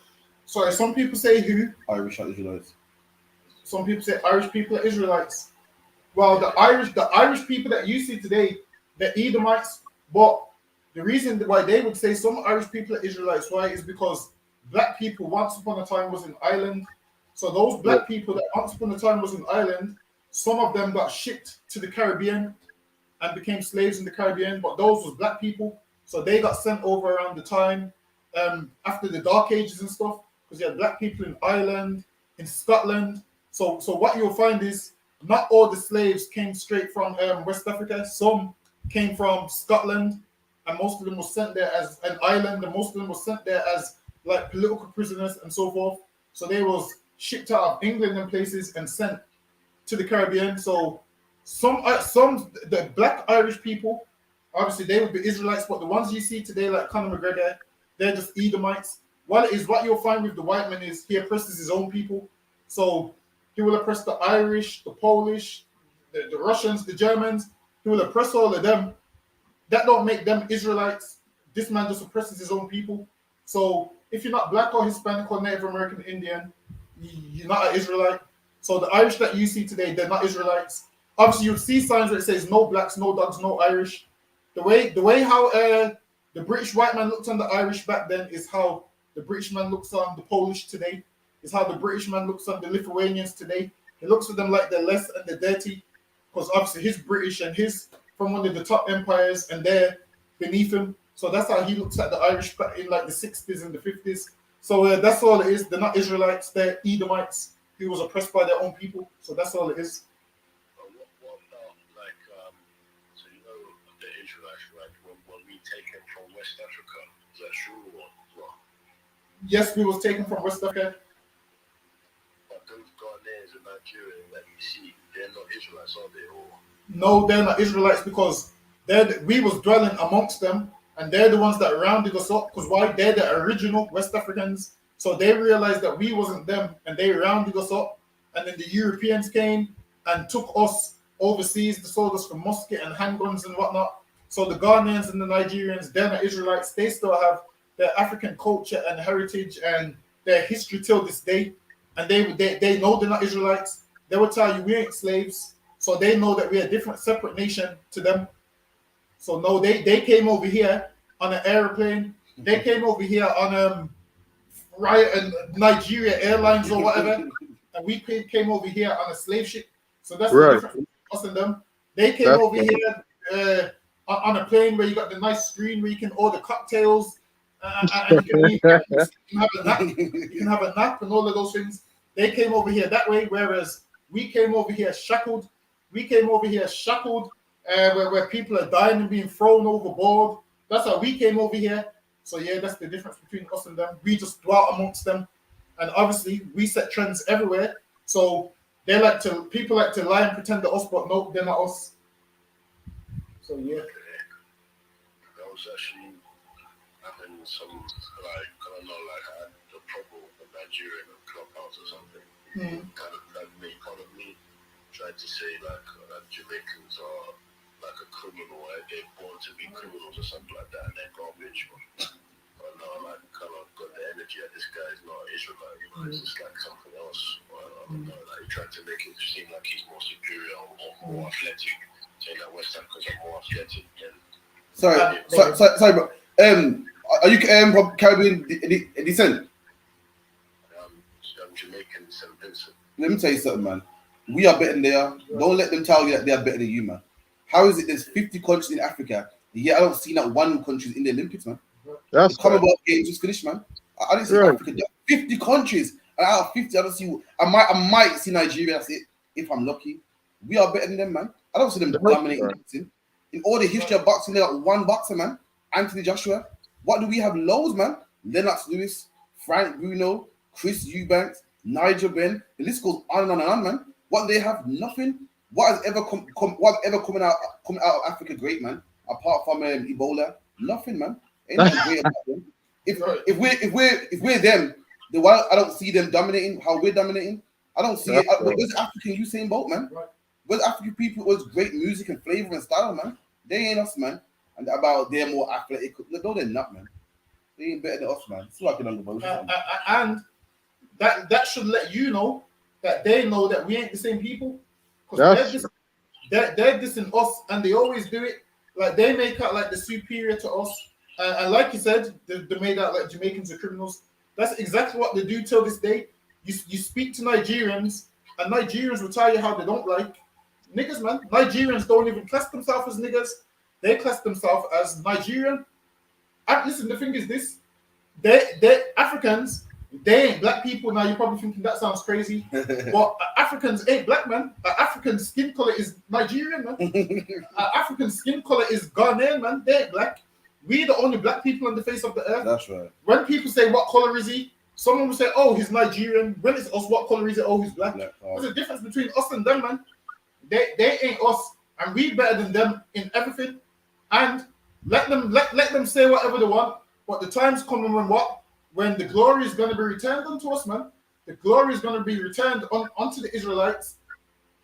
Sorry, some people say who? Irish are Israelites. Some people say Irish people are Israelites. Well, the Irish people that you see today, they're Edomites, but the reason why they would say some Irish people are Israelites, why, is because black people once upon a time was in Ireland. So those black people that once upon a time was in Ireland, some of them got shipped to the Caribbean and became slaves in the Caribbean, but those was black people. So they got sent over around the time after the Dark Ages and stuff, because you had black people in Ireland, in Scotland. So what you'll find is not all the slaves came straight from West Africa. Some came from Scotland, and most of them were sent there as an island, and most of them were sent there as like political prisoners and so forth. So they was shipped out of England and places and sent to the Caribbean. So some the black Irish people, obviously they would be Israelites, but the ones you see today, like Conor McGregor, they're just Edomites. What you'll find with the white man is he oppresses his own people. So he will oppress the Irish, the Polish, the Russians, the Germans. He will oppress all of them. That don't make them Israelites. This man just oppresses his own people. So if you're not black or Hispanic or Native American Indian, you're not an Israelite. So the Irish that you see today, they're not Israelites. Obviously, you'll see signs where it says no blacks, no dogs, no Irish. The way how the British white man looked on the Irish back then is how the British man looks on the Polish today. Is how the British man looks on the Lithuanians today. He looks at them like they're less and they're dirty, because obviously he's British and he's from one of the top empires and they're beneath him. So that's how he looks at the Irish back in like the 60s and the 50s. So that's all it is. They're not Israelites. They're Edomites who was oppressed by their own people. So that's all it is. What about, like, so you know the Israelites, right, when we taken from West Africa, is that true or what? Yes, we was taken from West Africa. But those Ghanaians and Nigerians that you see, they're not Israelites, are they? Or No, they're not Israelites, because we was dwelling amongst them, and they're the ones that rounded us up. Because why? They're the original West Africans. So they realized that we wasn't them, and they rounded us up. And then the Europeans came and took us overseas. They sold us for musket and handguns and whatnot. So the Ghanaians and the Nigerians, they're not Israelites. They still have their African culture and heritage and their history till this day. And they know they're not Israelites. They will tell you we ain't slaves. So they know that we're a different, separate nation to them. So no, they came over here on an airplane. They came over here on Nigeria Airlines or whatever, and we came over here on a slave ship. So that's the difference between us and them. They came over here on a plane where you got the nice screen where you can order cocktails and you can have a nap. You can have a nap and all of those things. They came over here that way, whereas we came over here shackled. We came over here shackled, where people are dying and being thrown overboard. That's how we came over here. So yeah, that's the difference between us and them. We just dwell amongst them, and obviously we set trends everywhere. So people like to lie and pretend they're us, but no, they're not us. So yeah. that was actually having some, like, I don't know, like I had a problem with Nigeria in a clubhouse or something. Kind of like made fun of me, tried to say like Jamaicans are like a criminal, right? They're born to be criminals or something like that, and they're garbage. But no, like kind of got the energy that this guy is not Israelite, you know, it's just like something else. I don't know, like he tried to make it seem like he's more superior or more athletic, saying that West Africans are more athletic. And sorry, bro. Are you from Caribbean descent? I'm Jamaican, St. Vincent. Let me tell you something, man. We are better than they are. Don't let them tell you that they are better than you, man. How is it there's 50 countries in Africa, yet I don't see that one country in the Olympics, man? That's the Commonwealth Games just finished, man. I didn't see Africa. 50 countries, and out of 50, I don't see. I might see Nigeria. That's it. If I'm lucky, we are better than them, man. I don't see them dominating boxing. In all the history of boxing, they got one boxer, man. Anthony Joshua. What do we have? Loads, man. Lennox Lewis, Frank Bruno, Chris Eubanks, Nigel Benn. The list goes on and on, man. What do they have? Nothing. What has ever coming out of Africa great, man? Apart from Ebola, nothing, man. Ain't nothing great about them. If we're them, then why I don't see them dominating how we're dominating. I don't see it. Where's African Usain Bolt, man? Where's African people with great music and flavor and style, man? They ain't us, man. And about they're more athletic. No, they're not, man. They ain't better than us, man. It's like an undervote. And that should let you know that they know that we ain't the same people. Because they're dissing us, and they always do it like they make out like the superior to us, and like you said, they made out like Jamaicans are criminals. That's exactly what they do till this day. You speak to Nigerians, and Nigerians will tell you how they don't like niggas, man. Nigerians don't even class themselves as niggas; they class themselves as Nigerian. And listen, the thing is this: they Africans. They ain't black people. Now you're probably thinking that sounds crazy, but Africans ain't black, man. African skin color is Nigerian, man. African skin color is Ghanaian, man. They ain't black. We the only black people on the face of the earth. That's right. When people say what color is he, someone will say, "Oh, he's Nigerian." When it's us, what color is it? Oh, he's black. There's a difference between us and them, man. They ain't us, and we better than them in everything. And let them say whatever they want. But the time's coming when the glory is going to be returned unto us, man. The glory is going to be returned onto the Israelites,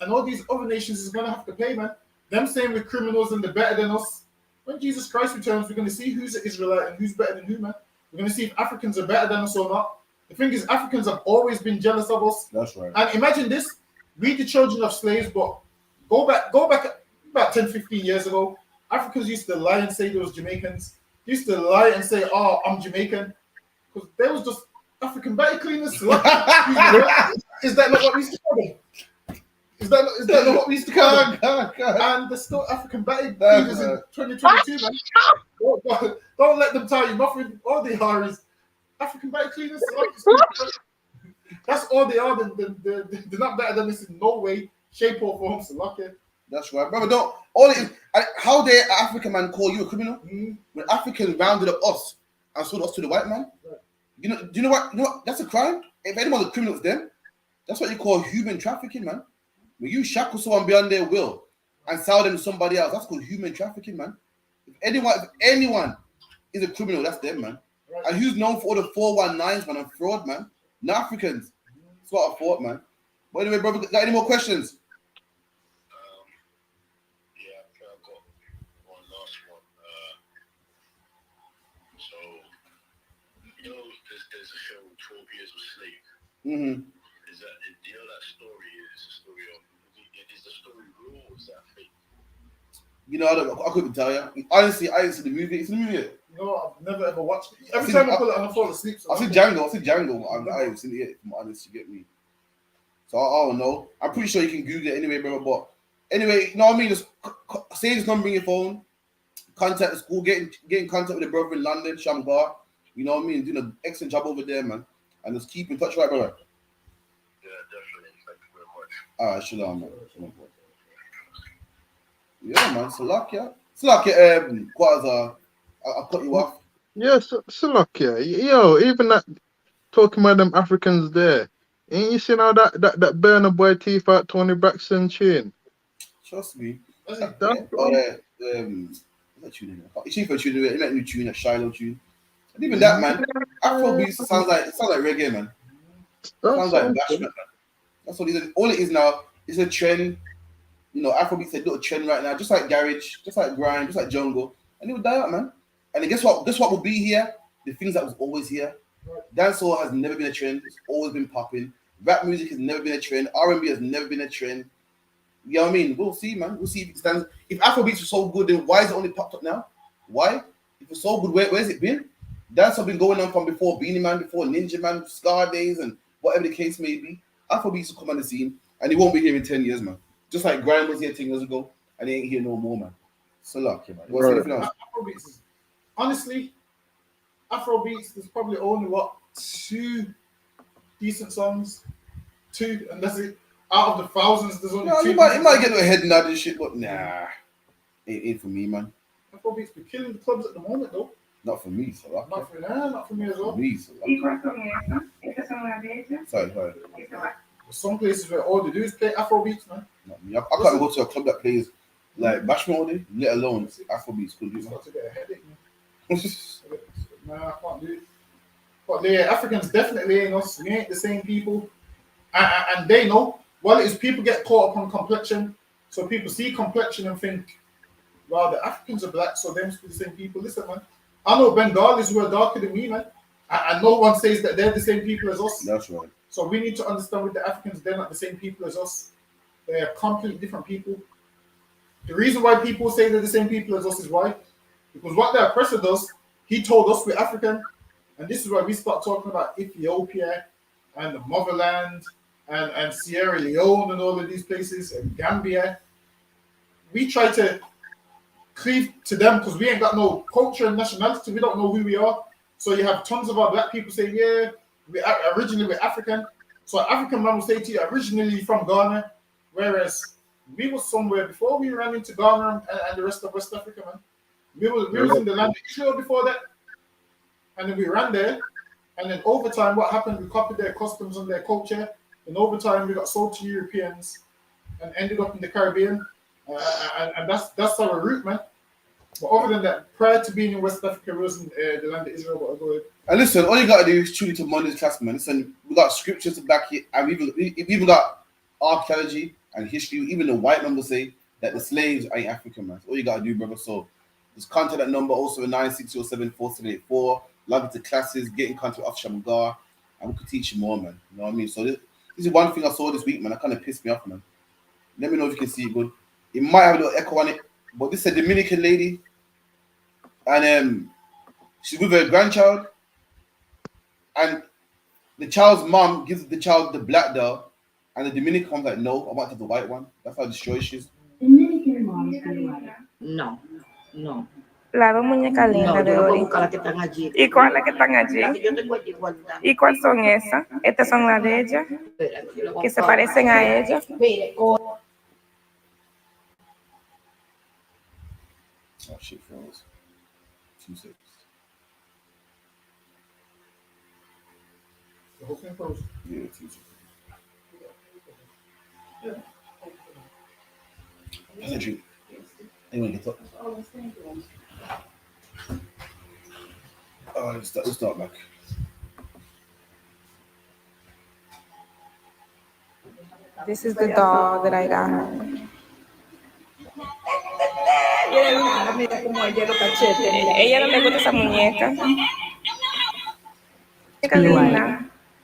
and all these other nations is going to have to pay, man. Them saying we're criminals and they're better than us. When Jesus Christ returns, we're going to see who's an Israelite and who's better than who, man. We're going to see if Africans are better than us or not. The thing is, Africans have always been jealous of us. That's right. And imagine this: we the children of slaves, but go back about 10, 15 years ago, Africans used to lie and say they was Jamaicans. Used to lie and say, "Oh, I'm Jamaican." Because they was just African body cleaners. Is that not what we used to call them? Is that not what we used to call them? And they're still African body cleaners in 2022, man. Don't let them tell you nothing. All they are is African body cleaners. That's all they are. They're not better than this in no way, shape, or form. So lucky. That's right, brother. Don't all it is. How dare an African man call you a criminal? When Africans rounded up us and sold us to the white man. Do you know what? That's a crime. If anyone's a criminal, it's them. That's what you call human trafficking, man. When you shackle someone beyond their will and sell them to somebody else, that's called human trafficking, man. If anyone is a criminal, that's them, man. Right. And who's known for all the 419s, man, and fraud, man? Not Africans. That's what I thought, man. But anyway, brother, got any more questions? There's a show 12 Years a Slave. Mm-hmm. Is that, do you know that story is a story of, is the story real or is that fake? You know, I couldn't tell you. Honestly, I didn't see the movie. It's the movie yet. No, I've never ever watched it. Every time I pull it on, I fall asleep. So I see Django. I haven't seen it yet, from honest, you get me. So I don't know. I'm pretty sure you can Google it anyway, brother. But anyway, you know what I mean? Just say this number in your phone, contact the school, get in contact with the brother in London, Shamgar. You know what I mean? Doing an excellent job over there, man. And just keep in touch, right, brother? Yeah, definitely. Thank you very much. All right, shalom, man. Yeah, man. Salakia, Quasar, I'll cut you off. Yeah, Salakia. Yo, even that, talking about them Africans there, ain't you seen how that Burner Boy teeth out Tony Braxton tune? Trust me. That tune. Chief of tune, that new tune, that Shiloh tune. And even that, man, Afrobeat sounds like reggae, man. Sounds like bashment, man. That's what it is. All it is now is a trend. You know, Afrobeat's a little trend right now, just like garage, just like grime, just like jungle, and it will die out, man. And then guess what? Guess what will be here? The things that was always here. Dancehall has never been a trend. It's always been popping. Rap music has never been a trend. R&B has never been a trend. You know what I mean? We'll see, man. We'll see if it stands. If Afrobeats was so good, then why is it only popped up now? Why? If it's so good, where's it been? Dancehall been going on from before Beanie Man, before Ninja Man, Scar Days, and whatever the case may be. Afrobeats will come on the scene, and it won't be here in 10 years, man. Just like grime was here 10 years ago, and they ain't here no more, man. So lucky, man. What's anything else? Afrobeats, honestly, Afrobeats, there's probably only, 2 decent songs? 2, and that's it. Out of the thousands, there's only 2. You might get a head nod and shit, but nah. Ain't for me, man. Afrobeats be killing the clubs at the moment, though. Not for me, so not for me as well. Sorry. Some places where all they do is play Afrobeats, man. Not me. I can't go to a club that plays like bashment all day, let alone Afrobeats. Could do to get a headache, man. Nah, I can't do it. But the Africans definitely ain't us. We ain't the same people, and they know. Well, it is people get caught up on complexion, so people see complexion and think, "Wow, the Africans are black, so they must be the same people." Listen, man. I know Bengalis who are darker than me, man. And no one says that they're the same people as us. That's right. So we need to understand with the Africans, they're not the same people as us. They are completely different people. The reason why people say they're the same people as us is why? Because what the oppressor does, he told us we're African. And this is why we start talking about Ethiopia and the motherland and Sierra Leone and all of these places and Gambia. We try to cleave to them because we ain't got no culture and nationality. We don't know who we are. So you have tons of our black people saying, yeah, originally we're African. So an African man will say to you, originally from Ghana, whereas we was somewhere before we ran into Ghana and the rest of West Africa, man. We was in the land of Israel before that. And then we ran there. And then over time, what happened? We copied their customs and their culture. And over time, we got sold to Europeans and ended up in the Caribbean. And that's our root, man. But other than that, prior to being in West Africa, we was in the land of Israel. But I'll go ahead. And listen, all you got to do is tune into Monday's class, man. Listen, we got scriptures to back it. And we even got archaeology and history. Even the white man will say that the slaves ain't African, man. That's all you got to do, brother. So just contact that number, also 9607474. Log into classes, get in contact with Shamgar, and we could teach you more, man. You know what I mean? So this is one thing I saw this week, man. That kind of pissed me off, man. Let me know if you can see it good. It might have a little echo on it, but this is a Dominican lady, and she's with her grandchild, and the child's mom gives the child the black doll, and the Dominican comes like, no, I want to have the white one. That's how destroyed she is. Dominican mom is the white. No. Las dos muñecas lindas de Ori. ¿Y cuáles que están allí? ¿Y cuáles son esas? Estas son las de ella, que se parecen a ella. Oh, shit, froze. 2 seconds. The whole thing froze? Yeah, 2 seconds. That's a drink. Anyone get up? Oh, let's start back. This is the doll that I got her. Ella no le gusta esa muñeca. Muñeca linda.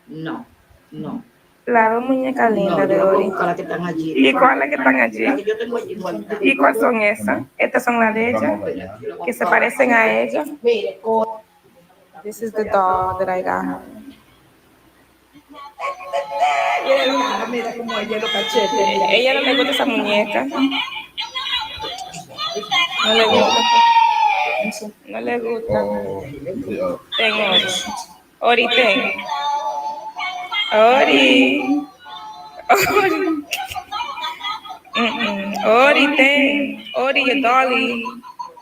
No. Las dos muñecas lindas de Ori. ¿Y cuáles que están allí? ¿Y cuáles son esas? Estas son las de ella, que se parecen a ella. This is the doll that I got her. Ella no le gusta esa muñeca. No le gusta. No le gusta. Ten Ori. Ori, ten. Ori. Ori, ten. Ori, your dolly.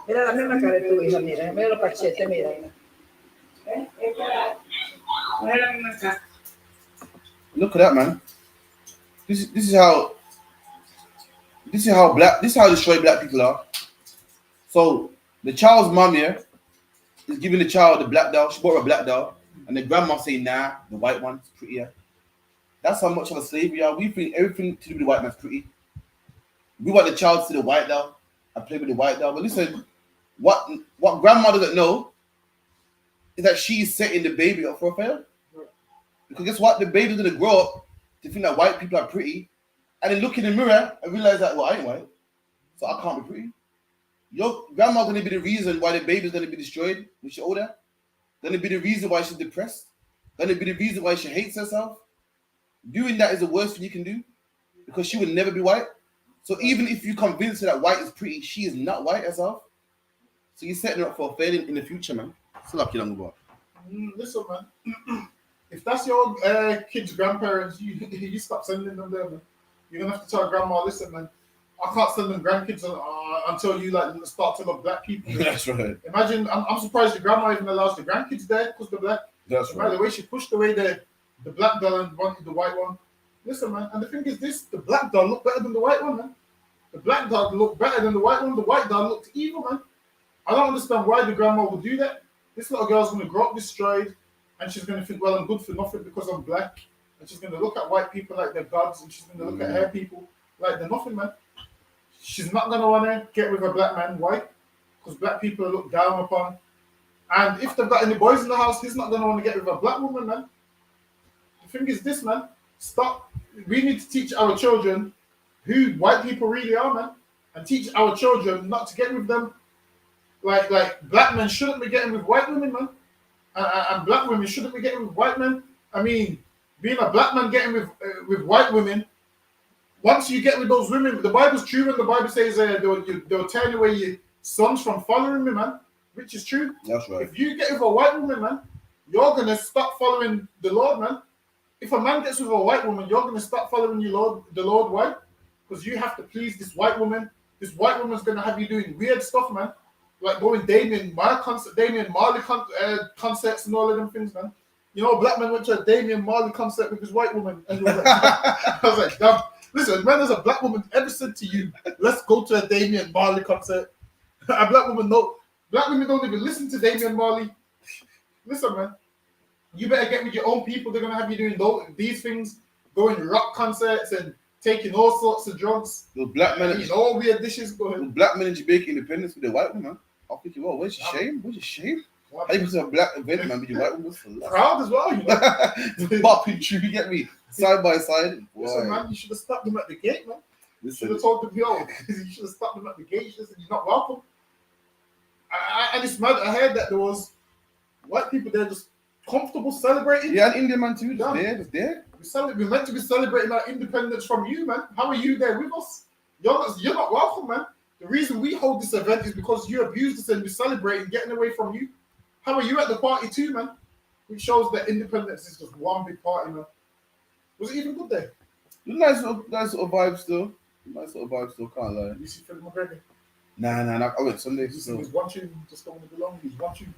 Mira la misma cara de tu hija, mira los cachetes, mira. Look at that, man. This is how destroyed black people are. So the child's mom here is giving the child the black doll. She bought her a black doll, and the grandma saying, nah, the white one's prettier. That's how much of a slave we are. We think everything to do with the white man's pretty. We want the child to see the white doll and play with the white doll. But listen, what grandma doesn't know is that she's setting the baby up for a fail. Because guess what? The baby's gonna grow up to think that white people are pretty, and then look in the mirror and realize that, well, I ain't white, so I can't be pretty. Your grandma's gonna be the reason why the baby's gonna be destroyed when she's older. Gonna be the reason why she's depressed. Gonna be the reason why she hates herself. Doing that is the worst thing you can do, because she will never be white. So even if you convince her that white is pretty, she is not white herself. So you're setting her up for a failure in the future, man. It's lucky long about. Listen, man. If that's your kid's grandparents, you stop sending them there, man. You're gonna have to tell grandma, listen, man, I can't send them grandkids until you like start to love black people. That's right. Imagine, I'm surprised the grandma even allows the grandkids there because they're black. That's right. The way she pushed away the black doll and wanted the white one. Listen, man, and the thing is this, the black doll looked better than the white one, man. The black doll looked better than the white one. The white doll looked evil, man. I don't understand why the grandma would do that. This little girl's gonna grow up destroyed, and she's gonna think, well, I'm good for nothing because I'm black. And she's gonna look at white people like they're gods, and she's gonna look at her people like they're nothing, man. She's not gonna wanna get with a black man. Why? Because black people are looked down upon. And if they've got any boys in the house, he's not gonna want to get with a black woman, man. The thing is this, man. Stop. We need to teach our children who white people really are, man. and teach our children not to get with them. Like black men shouldn't be getting with white women, man. And black women shouldn't be getting with white men. I mean, being a black man getting with white women, once you get with those women, the Bible's true, and the Bible says they'll turn away your sons from following me, man, which is true. That's right. If you get with a white woman, man, you're going to stop following the Lord, man. If a man gets with a white woman, you're going to stop following the Lord. Why? Because you have to please this white woman. This white woman's going to have you doing weird stuff, man. Like going Damian Marley concerts and all of them things, man. You know, a black man went to a Damian Marley concert with his white woman. And I was like, damn. Listen, when has a black woman ever said to you, let's go to a Damian Marley concert? A black woman, no. Black women don't even listen to Damian Marley. Listen, man. You better get with your own people. They're going to have you doing these things, going rock concerts and taking all sorts of drugs. The black men, eating all weird dishes. Going. The black men in Jamaica independence with the white woman. I'm thinking, well, where's your shame? Where's your shame? How you a black event, man, with your white woman for life? Proud as well, you know. Popping true, you get me? Side by side. Listen, man, you should have stopped them at the gate, man. You should have told them, yo, you should have stopped them at the gate. You said, you're not welcome. And it's mad. I heard that there was white people there just comfortable celebrating. Yeah, an Indian man too, just there. We're meant to be celebrating our independence from you, man. How are you there with us? You're not welcome, man. The reason we hold this event is because you abused us and we celebrating getting away from you. How are you at the party too, man? Which shows that independence is just one big party, man. Was it even good there? Nice little vibe still. Nice little vibe still, can't lie. You see Freddie McGregor? Nah. I went Sunday. He's one tune, just don't want to belong. He's one tune.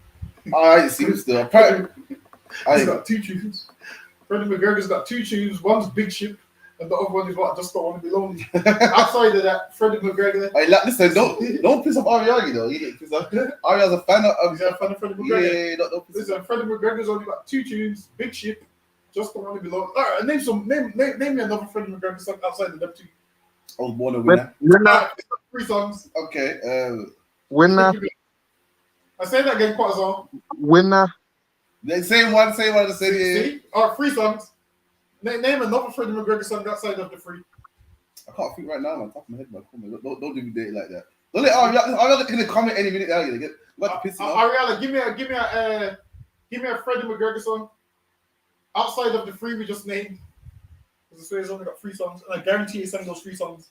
I didn't see him still. He's got 2 tunes. Freddie McGregor's got 2 tunes. One's Big Ship, and the other one is what? Just don't want to be lonely. Outside of that, Freddie McGregor. Hey, listen, don't piss off Ariana, though. Ariana's a fan of. He's a fan of Freddie McGregor. Yeah, don't piss Listen, Freddie McGregor's only got 2 tunes. Big Ship, Just don't want to be lonely. All right, name me another Freddie McGregor song outside of them 2. I was born a winner. Winner. 3 songs. Okay. Winner. I say that again, quite a song. Winner. The same one. See? All right, 3 songs. Name another Freddie McGregor song outside of the 3. I can't think right now, man. Top of my head, man. Don't do me dirty like that. Don't let Ariana in the comment any minute now. You got to piss off. Ariana, give me a Freddie McGregor song outside of the 3 we just named. Because it's only got 3 songs, and I guarantee you sang those 3 songs.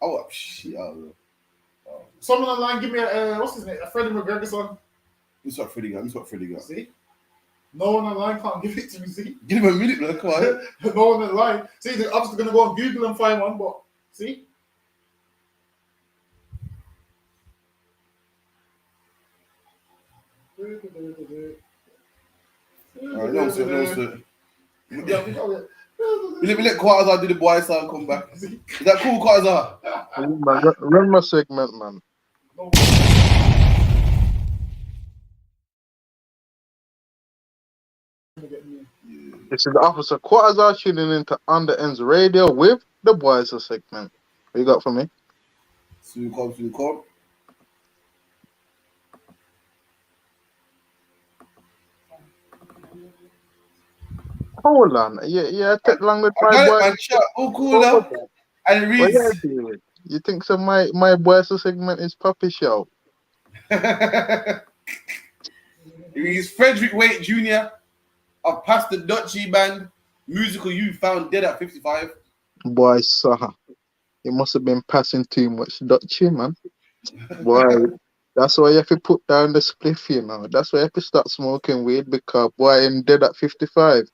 Oh shit! Someone online, give me a what's his name? A Freddie McGregor song. This is what Freddie got. See? No one online can't give it to me, see? Give him a minute, man. Come on. No one online. See, they're obviously going to go on Google and find one, but see? Alright, no sir. We let Quasar do the boy song come back. Is that cool, Quasar? Run my segment, man. This is the Officer Quasar tuning into On the Ends Radio with the Boys segment. What you got for me? So you come. Hold on. Yeah, take long with my boy. Oh, cool now. And it reads. You think so? My Boys segment is Puppy Show. It reads Frederick Waite Jr. of Pastor Dutchie Band, musical youth found dead at 55. Boy, sir, you must have been passing too much Dutchie, man. Boy, that's why you have to put down the spliff, you know. That's why you have to start smoking weed, because boy, I'm dead at 55.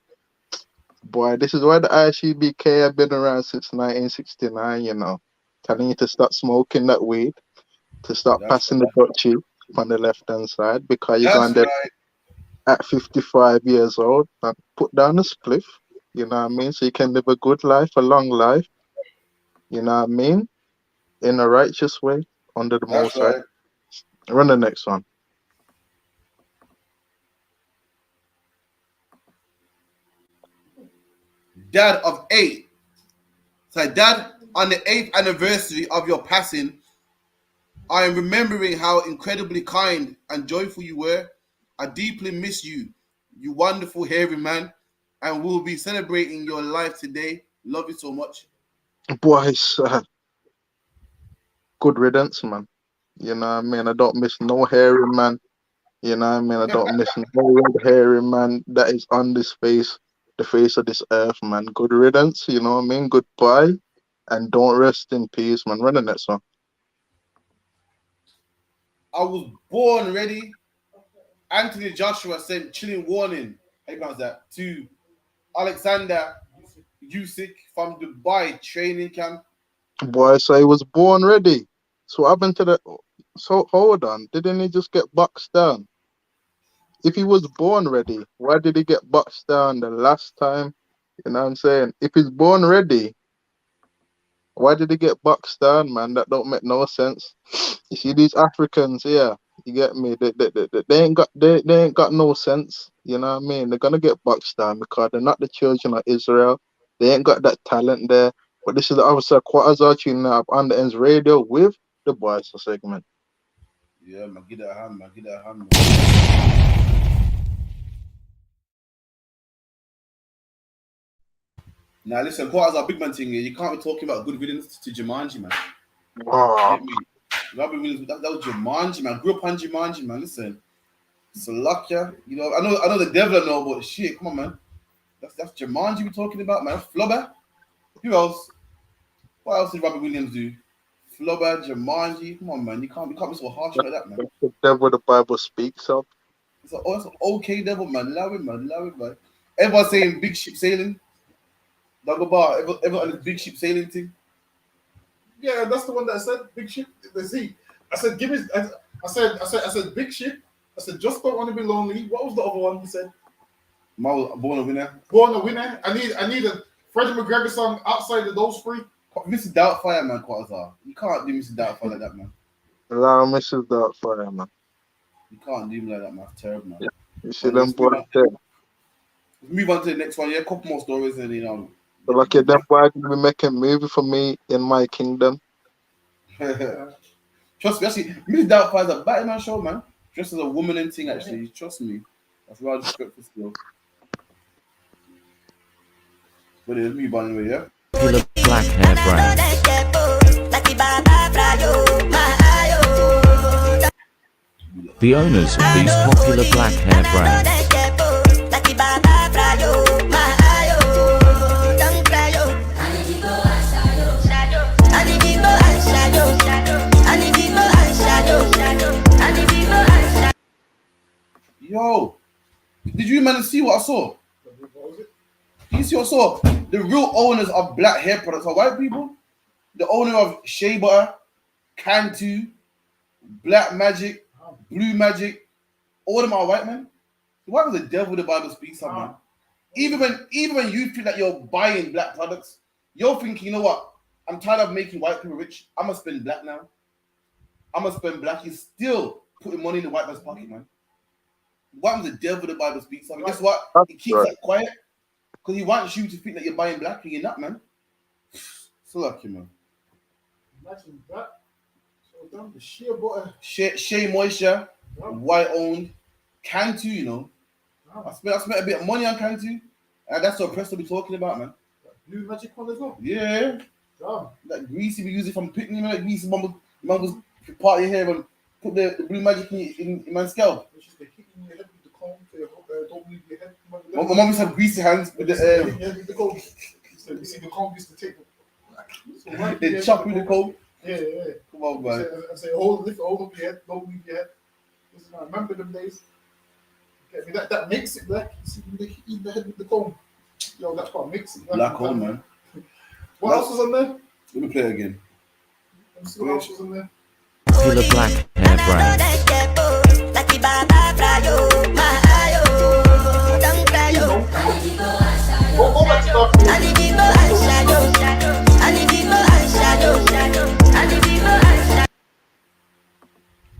Boy, this is why the I.S.U.P.K have been around since 1969, you know. Telling you to start smoking that weed, to start passing the Dutchie on the left-hand side, because you're going dead at 55 years old, and put down the spliff, you know what I mean? So you can live a good life, a long life, you know what I mean? In a righteous way, under the Most High. Run the next one. Dad of 8. So, Dad, on the 8th anniversary of your passing, I am remembering how incredibly kind and joyful you were. I deeply miss you, you wonderful hairy man, and we'll be celebrating your life today. Love you so much. Boy, sir. good riddance, man. You know what I mean? I don't miss no hairy man. You know what I mean? I don't miss no red hairy man that is on this face, the face of this earth, man. Good riddance, you know what I mean? Goodbye. And don't rest in peace, man. Run the next one. I was born ready. Anthony Joshua sent chilling warning. How you pronounce that? To Alexander I.S.U.P.K from Dubai training camp. Boy, so he was born ready. So what happened to the... So hold on. Didn't he just get boxed down? If he was born ready, why did he get boxed down the last time? You know what I'm saying? If he's born ready, why did he get boxed down, man? That don't make no sense. You see these Africans here, you get me? They ain't got no sense. You know what I mean? They're gonna get boxed down because they're not the children of Israel. They ain't got that talent there. But this is the officer Quatazar now on the ends radio with the boys segment. Yeah, man, get that hand, man. Get that hand, man. Now listen, Quatazar a big man thing here. You can't be talking about good riddance to Jumanji, man. Wow. Robin Williams, that was Jumanji, man. Grew up on Jumanji, man. Listen, it's a luck, yeah. You know, I know the devil I know, but shit, come on, man. That's Jumanji we're talking about, man. Flubber. Who else? What else did Robin Williams do? Flubber, Jumanji. Come on, man. You can't be so harsh like that, man. That's the devil the Bible speaks of. It's an okay devil, man. Allow it, man. Everyone saying big ship sailing. Dagobah, everyone on the big ship sailing thing. Yeah, that's the one that I said big ship. The sea. I said give me. I said big ship. I said just don't want to be lonely. What was the other one you said? Born a Winner. Born a Winner. I need a Freddie McGregor song outside of those three. Mrs. Doubtfire, man. Quatazar. You can't do Mrs. Doubtfire like that, man. Allow Mrs. Doubtfire, man. You can't do him like that, man. It's terrible, man. Yeah. You see them boys there. Let's move on to the next one. Yeah, a couple more stories, and you know. So like them boys will be making a movie for me in my kingdom. Trust me, actually, Mrs. Doubtfire is a Batman show, man. Just as a woman and thing, actually. Trust me. That's rather disrespectful still. But let's move on anyway, yeah? Black hair brand. The owners of these popular black hair brands Yo, did you man see what I saw? Did you see what I saw? The real owners of black hair products are white people. The owner of Shea Butter, Cantu, Black Magic, Blue Magic, all of them are white men. Why was the devil the Bible speaks of, man? Even when you feel like you're buying black products, you're thinking, you know what? I'm tired of making white people rich. I'm gonna spend black now. I'm gonna spend black. He's still putting money in the white man's pocket, man. Why was the devil the Bible speaks of? Guess what? He keeps that quiet because he wants you to think that you're buying black and you're not, man. So lucky, man. Imagine that. So down the Shea Butter. Shea Moisture, white owned. Cantu, you know. I spent a bit of money on Cantu, and that's what Preston be talking about, man. Blue Magic one as well. Yeah. That greasy we use it from picnic, man. That greasy mum was part of your hair and put the Blue Magic in my scalp. My mum used to have greasy hands with the comb. So you see the comb used to take they chop with the comb. Yeah. Come on, man. I say, hold up your head, don't move your head. Listen, I remember them days. Get me that makes it black. You see they eat the head with the comb. Yo, that's what makes it black hole, man. What else was on there? Let me play again. Let me see what else was on there. Popular black hair brand.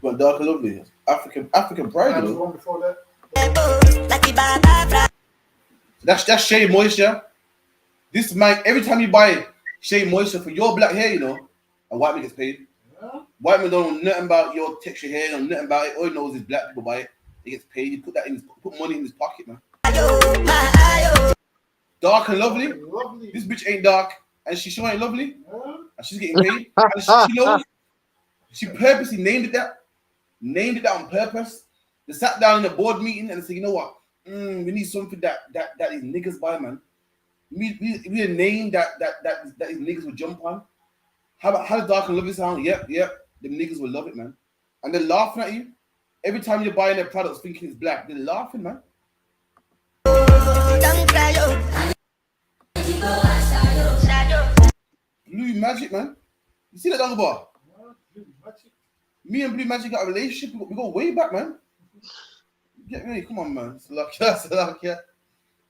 But dark and lovely. African pride, you know. That's Shea Moisture. This man, every time you buy Shea Moisture for your black hair, you know, a white man gets paid. Yeah. White man don't know nothing about your texture hair, don't know nothing about it. All he knows is black people buy it. He gets paid. He put money in his pocket, man. Dark and lovely. This bitch ain't dark, and she sure ain't lovely, and she's getting paid. And she knows. She purposely named it that on purpose. They sat down in a board meeting and they said, you know what? We need something that these niggas buy, man. We a name that these niggas will jump on. How does Dark and Lovely sound? Yep. The niggas will love it, man. And they're laughing at you. Every time you're buying their products thinking it's black, they're laughing, man. Blue Magic, man. You see that down the bar? Me and Blue Magic got a relationship. We go way back, man. Get me, come on, man. Salakia.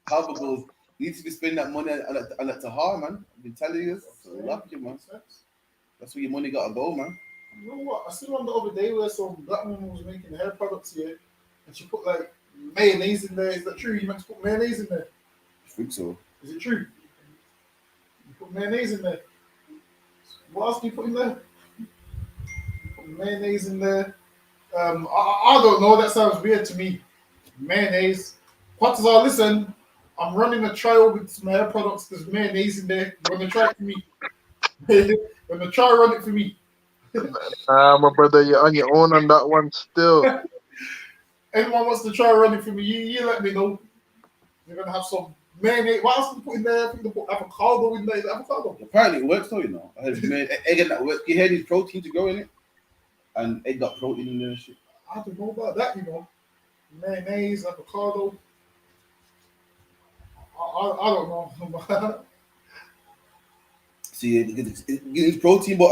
How it goes? You need to be spending that money on that Tahar, man. I've been telling you this. Lucky, man. That's where your money gotta go, man. You know what? I saw one the other day where some black woman was making hair products here, and she put like mayonnaise in there. Is that true? You meant to put mayonnaise in there? I think so. Is it true? You put mayonnaise in there. What else do you put in there? Put mayonnaise in there. I don't know. That sounds weird to me. Mayonnaise. Quatazar, listen. I'm running a trial with some hair products. There's mayonnaise in there. You want to try it for me? You want to try run it for me? My brother, you're on your own on that one still. Anyone wants to try run it for me? You let me know. You're gonna have some mayonnaise. What else do you put in there? I think they put avocado in there. Is it avocado? Apparently it works though, you know. I had egg in that works. You had these protein to go in it, and egg got protein in there and shit. I don't know about that, you know. Mayonnaise, avocado. I don't know. See, it's protein, but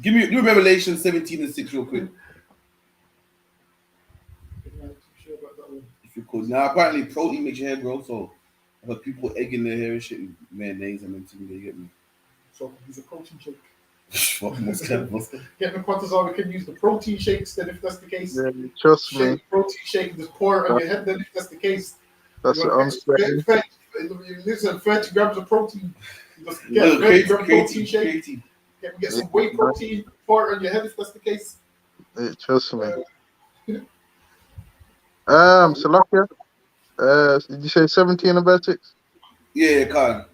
give me Revelation 17:6 real quick. If you could. Now apparently protein makes your hair grow, so I heard people put egg in their hair and shit, and mayonnaise and everything. They get me. So use a protein shake. What most clever? Get me Quatazar, we can use the protein shakes then if that's the case. Yeah, trust me. Protein shake and just pour it on your head then if that's the case. That's what I'm saying. Listen, 30 grams of protein. Just get a 30 gram protein shake. Get some whey protein, pour it on your head if that's the case. Yeah, trust me. Salakia, did you say 17 and verse 6? Yeah, Khan.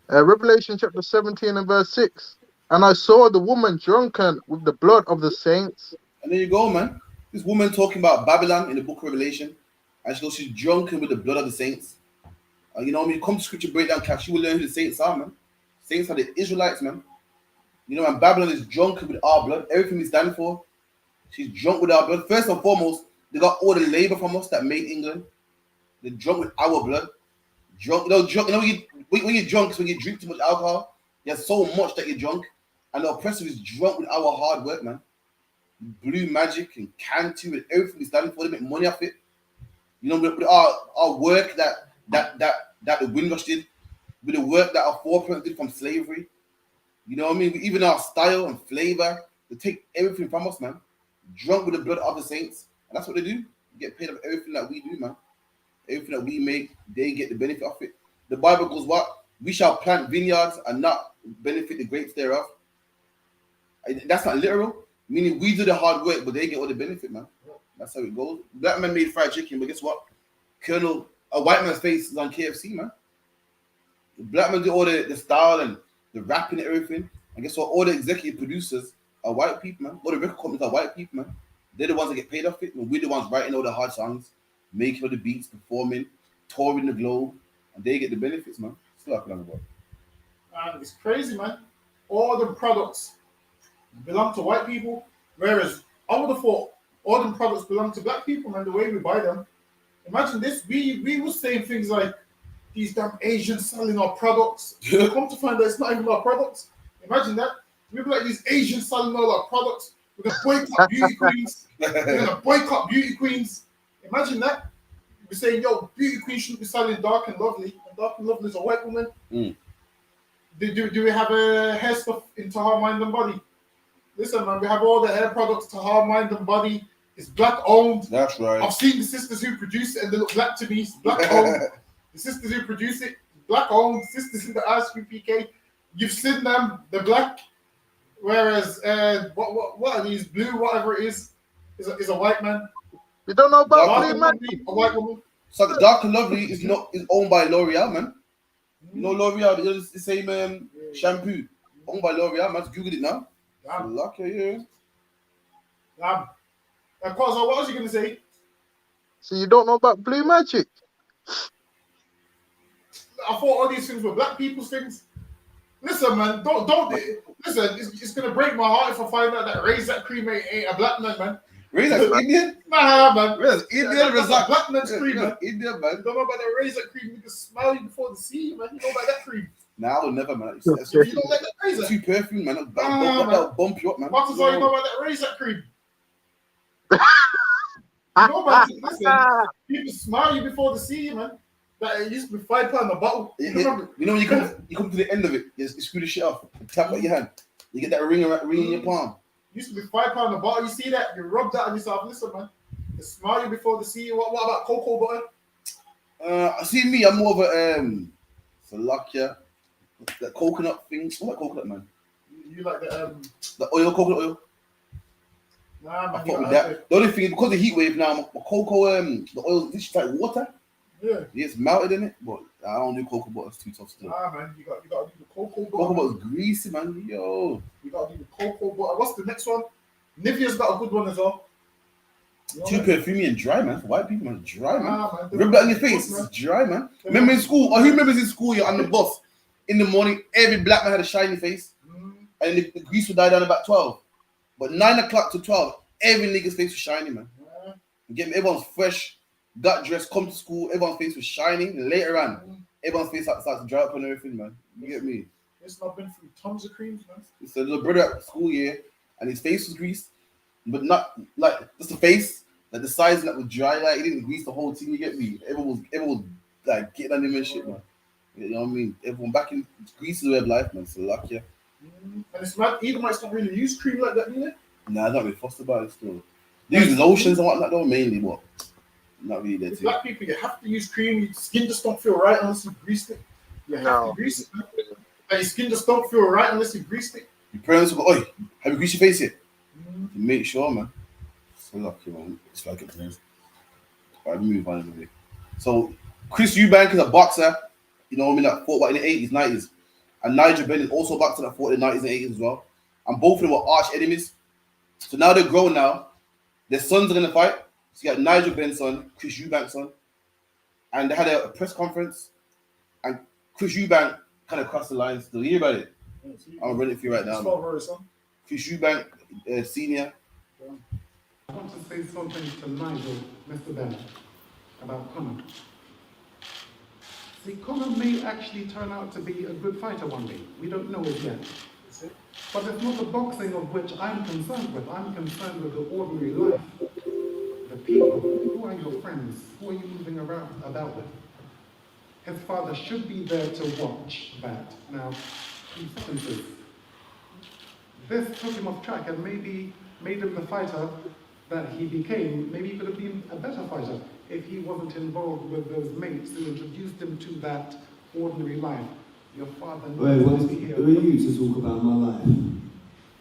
Revelation chapter 17 and verse 6. And I saw the woman drunken with the blood of the saints. And there you go, man. This woman talking about Babylon in the book of Revelation. And she goes, she's drunken with the blood of the saints. You know, when you come to scripture breakdown class, you will learn who the saints are, man. Saints are the Israelites, man. You know, and Babylon is drunken with our blood. Everything we stand for, she's drunk with our blood. First and foremost, they got all the labor from us that made England. They're drunk with our blood. Drunk, you know, when you're drunk, it's when you drink too much alcohol. There's so much that you're drunk. And the oppressor is drunk with our hard work, man. Blue Magic and Cantu and everything we stand for, they make money off it. You know, with our work that the Windrush did, with the work that our foreparents did from slavery. You know what I mean? Even our style and flavor, they take everything from us, man. Drunk with the blood of the saints. And that's what they do. You get paid off everything that we do, man. Everything that we make, they get the benefit of it. The Bible goes, what? We shall plant vineyards and not benefit the grapes thereof. That's not literal. Meaning we do the hard work, but they get all the benefit, man. That's how it goes. Black man made fried chicken, but guess what? A white man's face is on KFC, man. The black man do all the style and the rapping and everything. And guess what? All the executive producers are white people, man. All the record companies are white people, man. They're the ones that get paid off it. And we're the ones writing all the hard songs, making all the beats, performing, touring the globe. And they get the benefits, man. Still up on the board. And it's crazy, man. All the products belong to white people, whereas I would have thought all the products belong to black people, man, the way we buy them. Imagine this, we were saying things like, these damn Asians selling our products. Come to find out it's not even our products. Imagine that. We'd be like, these Asians selling all our products. We're going to boycott beauty queens. We're going to boycott beauty queens. Imagine that. We're saying, yo, beauty queens shouldn't be selling Dark and Lovely. And Dark and Lovely is a white woman. Mm. Do we have a hair stuff in Tahar Mind and Body? Listen, man, we have all the hair products, Tahar Mind and Body. It's black owned. That's right. I've seen the sisters who produce it and they look black to me. It's black owned. The sisters who produce it, black owned. Sisters in the I.S.U.P.K. You've seen them, they're black. Whereas, what are these? Blue, whatever it is a white man. You don't know about Blue man? A white woman. So the Dark and Lovely is owned by L'Oreal, man. You know L'Oreal, it's the same shampoo. Owned by L'Oreal, man. Google it now. Lucky, yeah. Quasar, what was you gonna say? So you don't know about Blue Magic? I thought all these things were black people's things. Listen, man, don't listen. It's gonna break my heart if I find out that Raise That Cream ain't a black man. Raise That Indian? Nah, man. Raise Indian, That's a black man's cream, man. Indian, man. You don't know about that Raise That Cream? You can smell you before the sea, man. You know about that cream? Nah, I will never, man. You don't like that Raise That? Too perfume, man. That'll bump you up, man. What is all you know about that Raise That Cream? You know about it. Listen, people smile you before the sea, man. That it used to be £5 a bottle. You know when you come to the end of it, you screw the shit off, tap out your hand, you get that ring in your palm. Used to be £5 a bottle. You see that? You rub that on yourself. Listen, man. You smile you before the sea. What about cocoa butter? See me, I'm more of a Salakia, that coconut thing. What coconut, man? You like the oil, coconut oil? Nah, man. I fuck with that. The only thing is because of the heat wave now, my cocoa, the oil, this is like water. Yeah. It's melted in it, but I don't do cocoa butter. It's too tough still. Nah, man. You got to do the cocoa butter. Cocoa butter's greasy, man. Yo. You got to do the cocoa butter. What's the next one? Nivea's got a good one as well. Too perfumey and dry, man. For white people, man, dry, man. Nah, man. Rub that on your face. It's dry, man. Remember in school, or who remembers in school, you're on the bus in the morning, every black man had a shiny face, and the grease would die down about 12. But 9 o'clock to 12, every nigga's face was shiny, man. Everyone's fresh, got dressed, come to school, everyone's face was shining. And later on, everyone's face starts to dry up and everything, man. You get me? It's not been through tons of creams, man. It's a little brother at school, yeah, and his face was greased, but not like just the face, like the sides that was dry, like he didn't grease the whole thing. You get me? Everyone was like getting on him and shit, man. You know what I mean? Everyone back in Greece is the way of life, man. So lucky. Yeah. And it's mad. Edomites don't really use cream like that, do they? Nah, I don't really fussed about it still. They use lotions and whatnot though, mainly, but not really there too. Black people, you have to use cream. Your skin just don't feel right unless you grease it. You have to grease it. Like your skin just don't feel right unless you grease it. Your parents will go, oi, have you greased your face yet? Make sure, man. So lucky, man. It's like it is. Alright, move on anyway. So Chris Eubank is a boxer, you know what I mean, that fought in the 80s, 90s. And Nigel Benn is also a boxer that fought in the 90s and 80s as well. And both of them were arch enemies. So now they're grown now. Their sons are going to fight. So you got Nigel Benn's son, Chris Eubank's son. And they had a press conference. And Chris Eubank kind of crossed the line still. You hear about it? I'll run it for you right now. Chris Eubank, senior. I want to say something to Nigel, Mr. Ben, about Conor. See, Conor may actually turn out to be a good fighter one day. We don't know it yet. But it's not the boxing of which I'm concerned with. I'm concerned with the ordinary life. The people. Who are your friends? Who are you moving around about with? His father should be there to watch that. Now, in sentences. This took him off track and maybe made him the fighter that he became. Maybe he could have been a better fighter if he wasn't involved with those mates who introduced him to that ordinary life. Your father needs to be here. Who are you to talk about my life?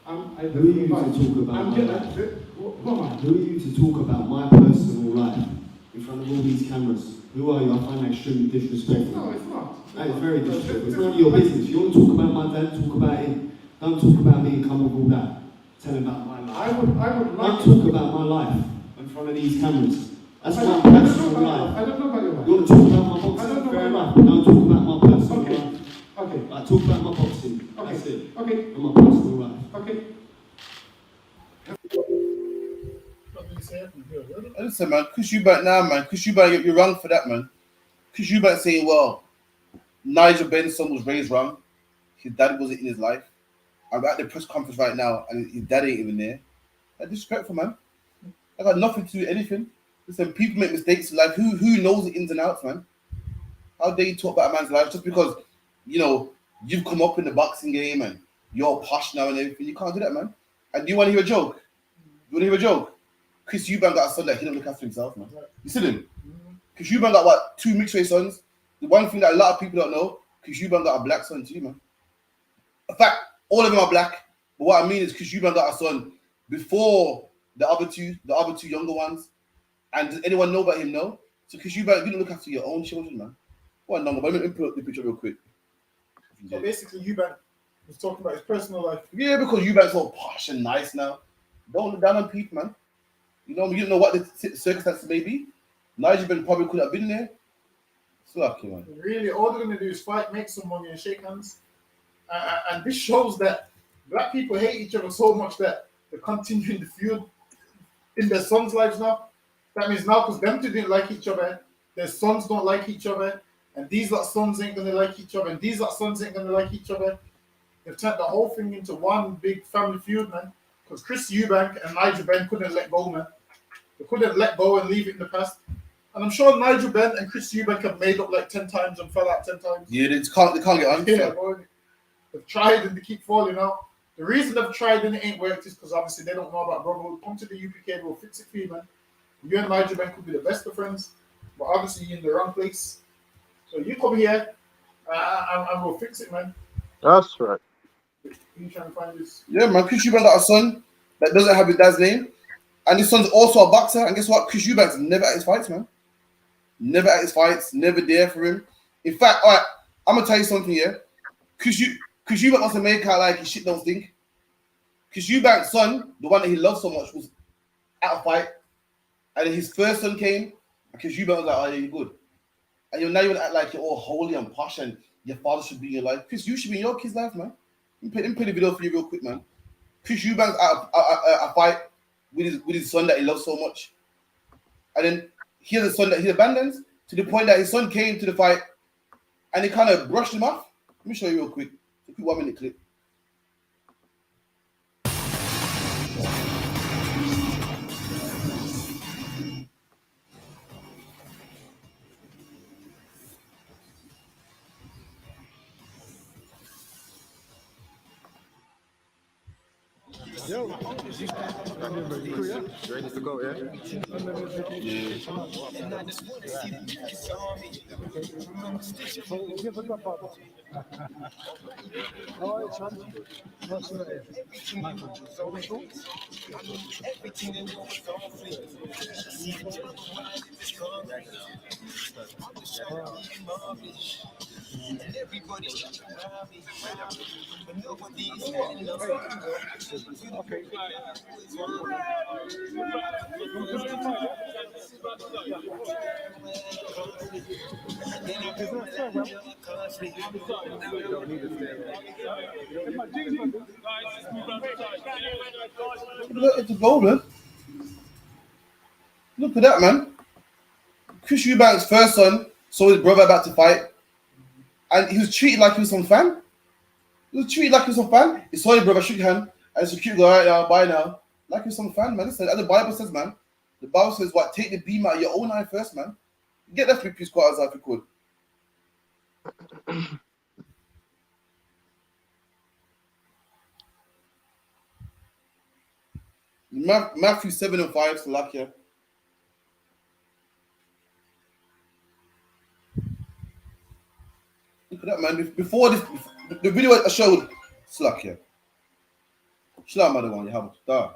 Who are you to talk about my life? Who are you to talk about my personal life in front of all these cameras? Who are you? I find that extremely disrespectful. No, it's not. That is very disrespectful. It's none of your business. You want to talk about my dad, talk about him. Don't talk about me and come with all that. Tell about my life. I would like Don't talk about my life in front of these cameras. That's my personal life. I don't know about your life. You want to talk about my boxing? Fair enough. Don't talk about my personal life. Okay. I talk about my boxing. Okay. That's it. Okay. And my personal life. Okay. Listen, man, Chris Eubank now, man. Chris Eubank, you're wrong for that, man. Chris Eubank saying, well, Nigel Benn's son was raised wrong. His dad wasn't in his life. I'm at the press conference right now, and his dad ain't even there. That's disrespectful, man. I got nothing to do with anything. Listen, people make mistakes in life. Who knows the ins and outs, man? How dare you talk about a man's life just because, you know, you've come up in the boxing game and you're posh now and everything? You can't do that, man. And do you want to hear a joke? You want to hear a joke? Chris Eubank got a son that he don't look after himself, man. You see him? Chris Eubank got, what, 2 mixed race sons? The one thing that a lot of people don't know, Chris Eubank got a black son too, man. In fact, all of them are black. But what I mean is Chris Eubank got a son before the other two younger ones. And does anyone know about him? No. So Chris Eubank, you don't look after your own children, man. What a number. But let me put up the picture real quick. So basically, Eubank He's talking about his personal life. Yeah, because you guys so posh and nice now. Don't look down on people, man. You don't know what the circumstances may be. Nigel Ben probably could have been there. It's lucky, man. Really, all they're gonna do is fight, make some money, and shake hands. And this shows that black people hate each other so much that they're continuing the feud in their sons' lives now. That means now, because them two didn't like each other, their sons don't like each other, and these lot sons ain't gonna like each other, and these lot sons ain't gonna like each other. They've turned the whole thing into one big family feud, man. Because Chris Eubank and Nigel Ben couldn't let go, man. They couldn't let go and leave it in the past. And I'm sure Nigel Ben and Chris Eubank have made up like 10 times and fell out 10 times. Yeah, they can't get on. Yeah, boy. They've tried and they keep falling out. The reason they've tried and it ain't worked is because obviously they don't know about brotherhood. Come to the UPK, we'll fix it for you, man. You and Nigel Ben could be the best of friends, but obviously you're in the wrong place. So you come here and we'll fix it, man. That's right. You trying to find this? Yeah, man. Chris Eubank got a son that doesn't have his dad's name, and his son's also a boxer. And guess what? Chris Eubank's never at his fights, man. Never at his fights. Never there for him. In fact, all right, I'm gonna tell you something here. Chris Eubank wants to make out like his shit don't stink. Chris Eubank's son, the one that he loves so much, was at a fight, and then his first son came, and Chris Eubank was like, "Oh, yeah, you're good." And now you want to act like you're all holy and posh, and your father should be in your life. Chris, you should be in your kid's life, man. Let me play the video for you real quick, man. Chris Eubank's at a fight with his son that he loves so much. And then he has a son that he abandons to the point that his son came to the fight and he kind of brushed him off. Let me show you real quick. It's a quick 1 minute clip. Yo, ready to go, yeah? Okay. Look, it's a goal, man. Look at that, man. Chris Eubank's first son saw his brother about to fight, and he was treated like he was some fan. He was treated like he was some fan. He saw his brother, shook hand, and the security go, all right now, bye now. Like he was some fan, man. Listen, as the Bible says, man. The Bible says, what? Take the beam out of your own eye first, man. Get that 3 piece quarters out if you could. Matthew 7 and 5, Salakia. Look at that, man. Before this, the video I showed, Salakia. Shalom, Madawan, you have a star.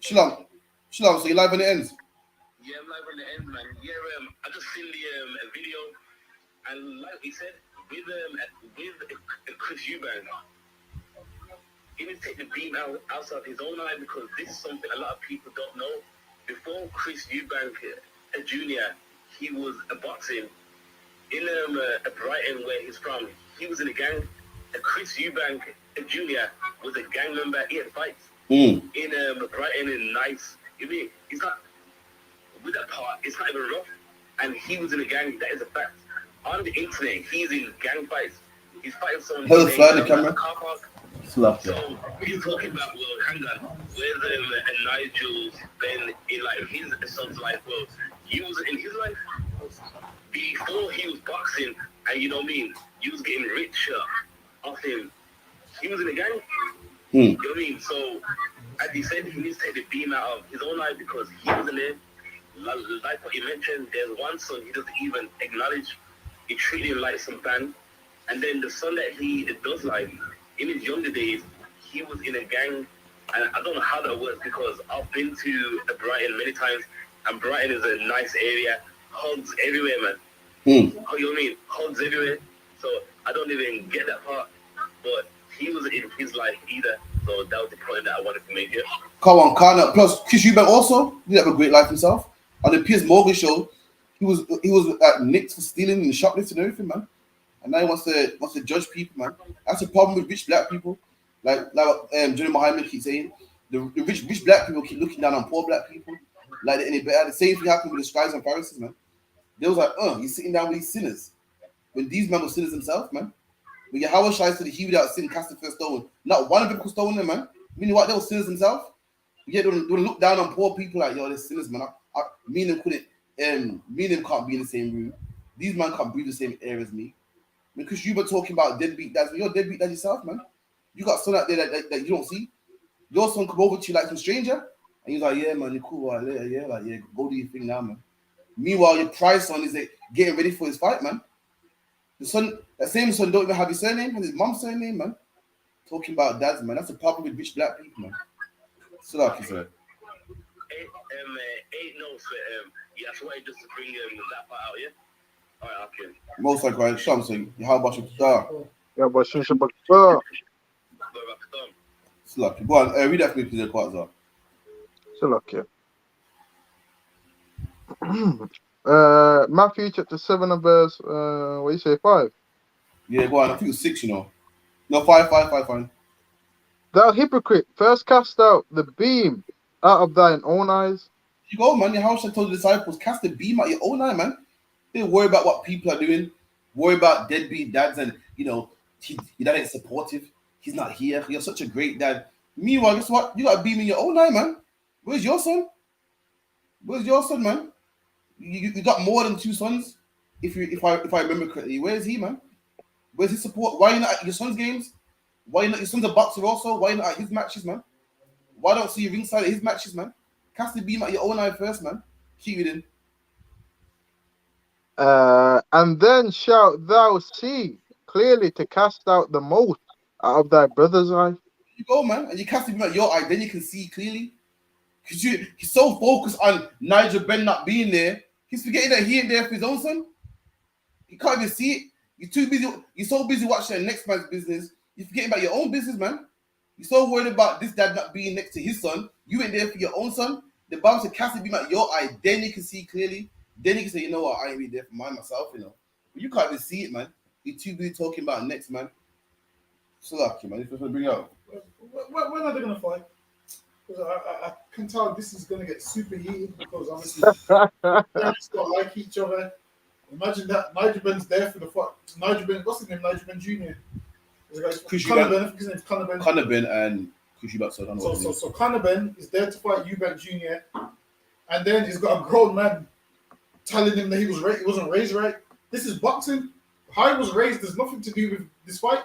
Shalom. So you live on the ends? Yeah, I'm live on the end, man. Yeah, I just seen the video, and like he said, with Chris Eubank, he didn't take the beam outside his own eye, because this is something a lot of people don't know. Before Chris Eubank, a junior, he was a boxing in Brighton, where he's from. He was in a gang. Chris Eubank, a junior, was a gang member. He had fights in Brighton and Nice. I mean, he's not with that part. It's not even rough. And he was in a gang. That is a fact. On the internet, he's in gang fights. He's fighting someone in the car park. Slap. So we're talking about, well, hang on, where's Nigel Ben in like his son's life? Well, he was in his life before he was boxing, and you know what I mean. He was getting richer off him. He was in a gang. You know what I mean? So, as he said, he needs to take the beam out of his own life, because he wasn't there. Like what you mentioned, there's one son he doesn't even acknowledge. He treated him like some fan. And then the son that he does like, in his younger days, he was in a gang. And I don't know how that works, because I've been to Brighton many times, and Brighton is a nice area. Hugs everywhere, man. You know what I mean? Hugs everywhere. So I don't even get that part. But he was in his life either. So that was the point that I wanted to make here. Come on, Kana. Plus, Chris Eubank also did have a great life himself. On the Piers Morgan show, he was nicked for stealing and shoplifting and everything, man. And now he wants to judge people, man. That's the problem with rich black people. Like Johnny Muhammad keeps saying, the rich black people keep looking down on poor black people. Like they're any better. The same thing happened with the scribes and Pharisees, man. They was like, he's sitting down with these sinners. When these men were sinners themselves, man. When Yahweh Shai said he without sin cast the first stone, not one of them could stone them, man. Meaning what? They were sinners themselves. Yeah, they would look down on poor people like, yo, they're sinners, man. Me and them couldn't, me and them can't be in the same room. These men can't breathe the same air as me. Because you were talking about deadbeat dads, you're deadbeat dad yourself, man. You got son out there that you don't see. Your son come over to you like some stranger, and you're like, yeah, man, you're cool, right? Yeah, like, yeah, go do your thing now, man. Meanwhile, your prize son is like, getting ready for his fight, man. The son, that same son don't even have his surname, has his mom's surname, man. Talking about dads, man. That's the problem with rich black people, man. So like you said. Ain't no for yeah, that's why just to bring that part out, yeah? Alright, okay. Most like right, something. How about you start? Yeah, but since you start. So like, go on, read that for me, please, quite well. So like, Matthew chapter 7 and verse, what do you say, 5? Yeah, go on. I think it's 6, you know. No, 5. Thou hypocrite, first cast out the beam out of thine own eyes. You go, man. Your house told the disciples, cast the beam out your own eye, man. They worry about what people are doing, worry about deadbeat dads, and your dad ain't supportive. He's not here. You're such a great dad. Meanwhile, guess what? You got a beam in your own eye, man. Where's your son? Where's your son, man? You got more than 2 sons, if I remember correctly. Where is he, man? Where's his support? Why are you not at your son's games? Why are you not? Your son's a boxer also. Why are you not at his matches, man? Why don't see you ringside at his matches, man? Cast the beam at your own eye first, man. Keep it in. And then shalt thou see clearly to cast out the mote out of thy brother's eye. You go, man, and you cast the beam at your eye, then you can see clearly. Because he's so focused on Nigel Ben not being there, he's forgetting that he ain't there for his own son. You can't even see it. You're too busy. You're so busy watching the next man's business. You're forgetting about your own business, man. You're so worried about this dad not being next to his son. You ain't there for your own son. The Bible said, cast the beam at your eye, then you can see clearly. Then you can say, you know what, I ain't really there for myself, you know. But you can't even see it, man. You're too busy talking about next, man. So lucky, man. If you want to bring it up. When are they going to fight? Because I can tell this is going to get super heated because obviously parents don't like each other. Imagine that Nigel Ben's there for the fight. Nigel Ben, what's his name? Nigel Ben Jr. Conor Ben. His name's Conor Ben. Conor Ben and Chris Eubank. So Conor Ben is there to fight Eubank Jr. And then he's got a grown man telling him that he wasn't raised right. This is boxing. How he was raised has nothing to do with this fight.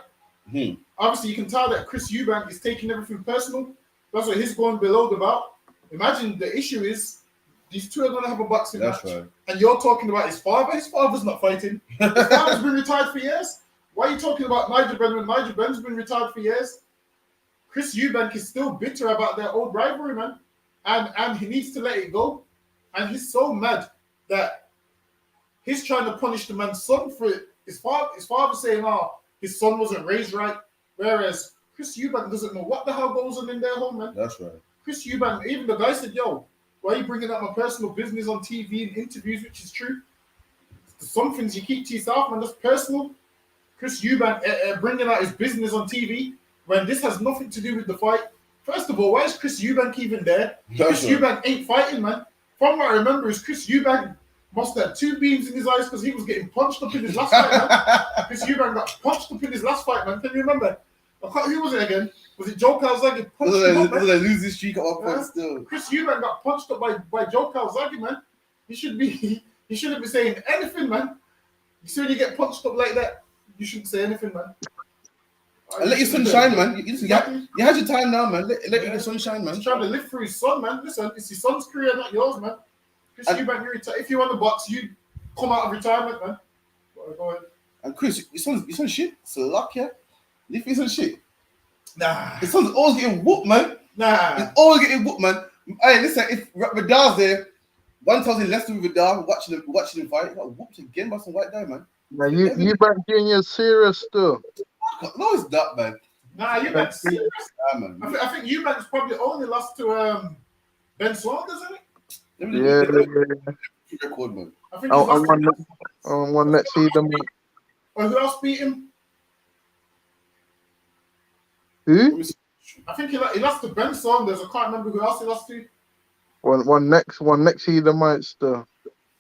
Obviously, you can tell that Chris Eubank is taking everything personal. That's what he's going below the belt. Imagine the issue is these two are going to have a boxing match. Right. And you're talking about his father. His father's not fighting. His father's been retired for years. Why are you talking about Nigel Ben when Nigel Ben's been retired for years? Chris Eubank is still bitter about their old rivalry, man. And he needs to let it go. And he's so mad that he's trying to punish the man's son for it. His father saying, his son wasn't raised right. Whereas Chris Eubank doesn't know what the hell goes on in their home, man. That's right. Chris Eubank, even the guy said, yo, why are you bringing up my personal business on TV and interviews, which is true? Some things you keep to yourself, man, that's personal. Chris Eubank bringing out his business on TV when this has nothing to do with the fight. First of all, why is Chris Eubank even there? Chris Eubank ain't fighting, man. From what I remember is Chris Eubank must have 2 beams in his eyes because he was getting punched up in his last fight, man. Chris Eubank got punched up in his last fight, man. Can you remember? Who was it again? Was it Joe Calzaghe? Was I lose this streak at one point still? Chris Eubank got punched up by Joe Calzaghe, man. He shouldn't be saying anything, man. You see when you get punched up like that, you shouldn't say anything, man. And let your sun shine, man. You had your time now, man. Let your sun shine, man. He's trying to live through his son, man. Listen, it's his son's career, not yours, man. Chris Eubank, if you want to box, you come out of retirement, man. Go ahead. And Chris, your son's shit. It's a luck, yeah. Leave your son shit. Nah. His son's always getting whooped, man. Nah. He's always getting whooped, man. Hey, listen, if Radal's there, One time I was in Leicester with Vidal, watching him fight. I got whooped again by some white guy, man. Now Eubank Jr. is serious still. No, it's not, man. Nah, Eubank's serious. Nah, man. I think Eubank's probably only lost to Ben Saunders, isn't it? Yeah. Record, man. I think he's lost one next season. Or who else beat him? Who? I think he lost to Ben Saunders. I can't remember who else he lost to. One next season might still.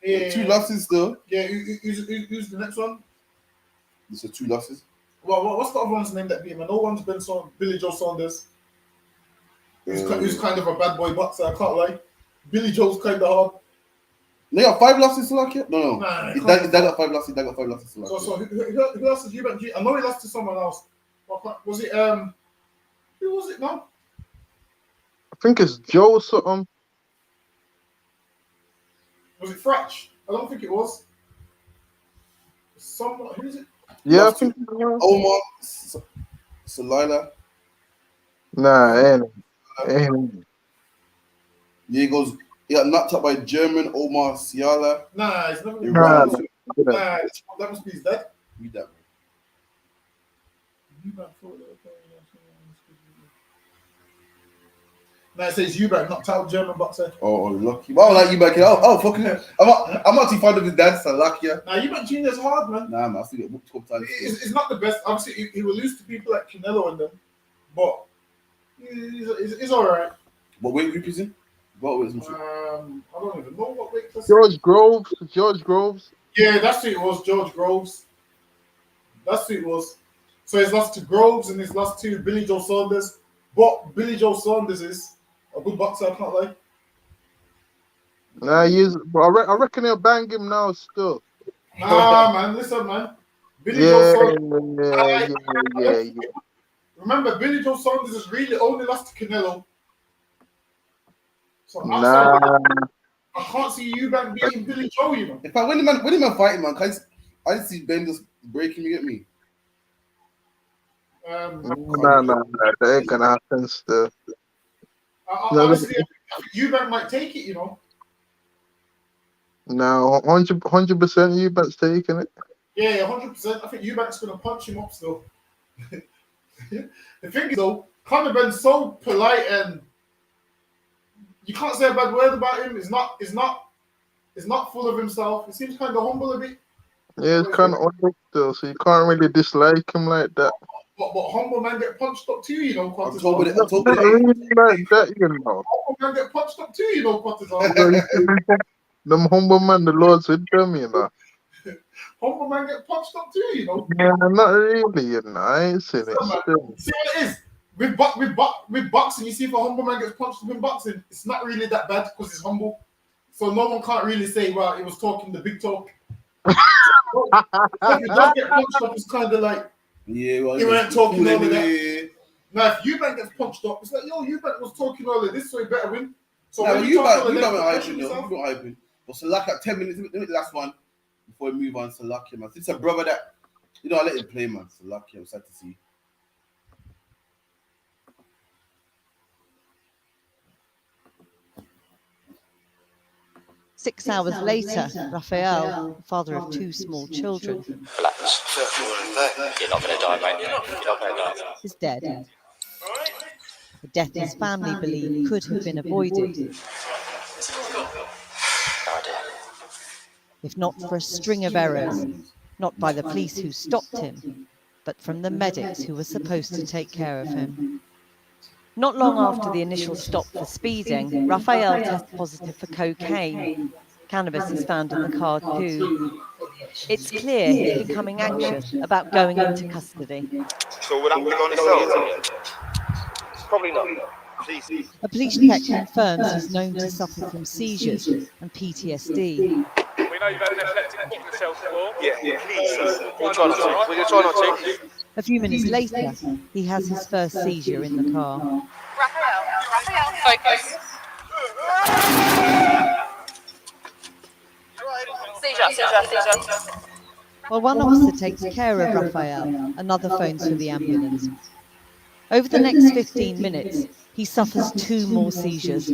Yeah. 2 losses still. Yeah, who's the next one? These are 2 losses. Well, what's the other one's name that beat him? No one's been Billy Joe Saunders. Who's kind of a bad boy boxer, I can't lie. Billy Joe's kind of hard. They got 5 losses to lock it? No. Nah, He got 5 losses. They got 5 losses to lock it. So who else did Eubank? I know he lost to someone else. Was it who was it now? I think it's Joe something. Was it Fratch? I don't think it was. Someone, who is it? Yeah, I think Omar Salila. Nah, ain't. Yeah, he got knocked up by German Omar Siala. Nah, it's not. Nah, that must be his dad. Read that, man. Nah, it says Eubank knocked out German boxer. Oh, lucky. Well, like Eubank. Oh, fucking hell. I'm not too fond of his dad, Salakia. Nah, Eubank Jr. is hard, man. Nah, man, I still get whooped a couple times. It's not the best. Obviously, he will lose to people like Canelo and them, but he's all right. What weight group is he? What weight is he? I don't even know what weight class. George Groves. Yeah, that's who it was, George Groves. That's who it was. So he's lost to Groves and he's lost to Billy Joe Saunders. But Billy Joe Saunders is a good boxer, I can't lie. Nah, I reckon they'll bang him now still. Nah, man, listen, man. Billy Joe Saunders. Yeah. Remember, Billy Joe Saunders has really only lost to Canelo. So I can't see Eubank beating Billy Joe, you know. In fact, when the man fighting, man, I just see Ben just breaking. You get me? Nah, that ain't gonna happen still. Honestly, I think Eubank might take it, you know. No, 100% Eubank's taking it. Yeah, 100%. I think Eubank's gonna punch him up still. The thing is, though, Conor Ben's so polite and you can't say a bad word about him. He's not full of himself. He seems kind of humble a bit. Yeah, it's kind of humble still, so you can't really dislike him like that. But humble man get punched up too, you know, Quatters. Not really like that, you know. Humble man get punched up too, you know, Quatters. Them humble man, the Lord's with them, you know. Humble man get punched up too, you know. Yeah, not really, you know. I ain't seen it still. See what it is? With boxing, you see if a humble man gets punched up in boxing, it's not really that bad because he's humble. So no one can't really say, well, he was talking the big talk. If he does get punched up, it's kind of like, yeah, well, he weren't talking all of that. Now, if Eubank gets punched up, it's like, yo, Eubank was talking all of this, so he better win. So nah, when you talk Eubank hyping, though. You got hyping. But Salaka, 10 minutes, let me the last one before we move on. Salaka, man. It's a brother that, I let him play, man. Salaka, I'm sad to see. Six hours later, Raphael, father of 2 small children, You're not going to die, mate. You're not going to die. is dead. A death his family believe could have been avoided, if not for a string of errors, not by the police who stopped him, but from the medics who were supposed to take care of him. Not long after the initial stop for speeding, Raphael tested positive for cocaine. Cannabis is found in the car too. It's clear he's becoming anxious about going into custody. So would that be on his cell? Probably not. Please. A police check confirms he's known to suffer from seizures and PTSD. We know you've had an epileptic pop yourself before. Yeah, please. We'll try not to. We're going to try not to. A few minutes later, he has his first seizure in the car. Raphael, focus. Seizure. While one officer takes care of Raphael, another phones for the ambulance. Over the next 15 minutes, he suffers 2 more seizures.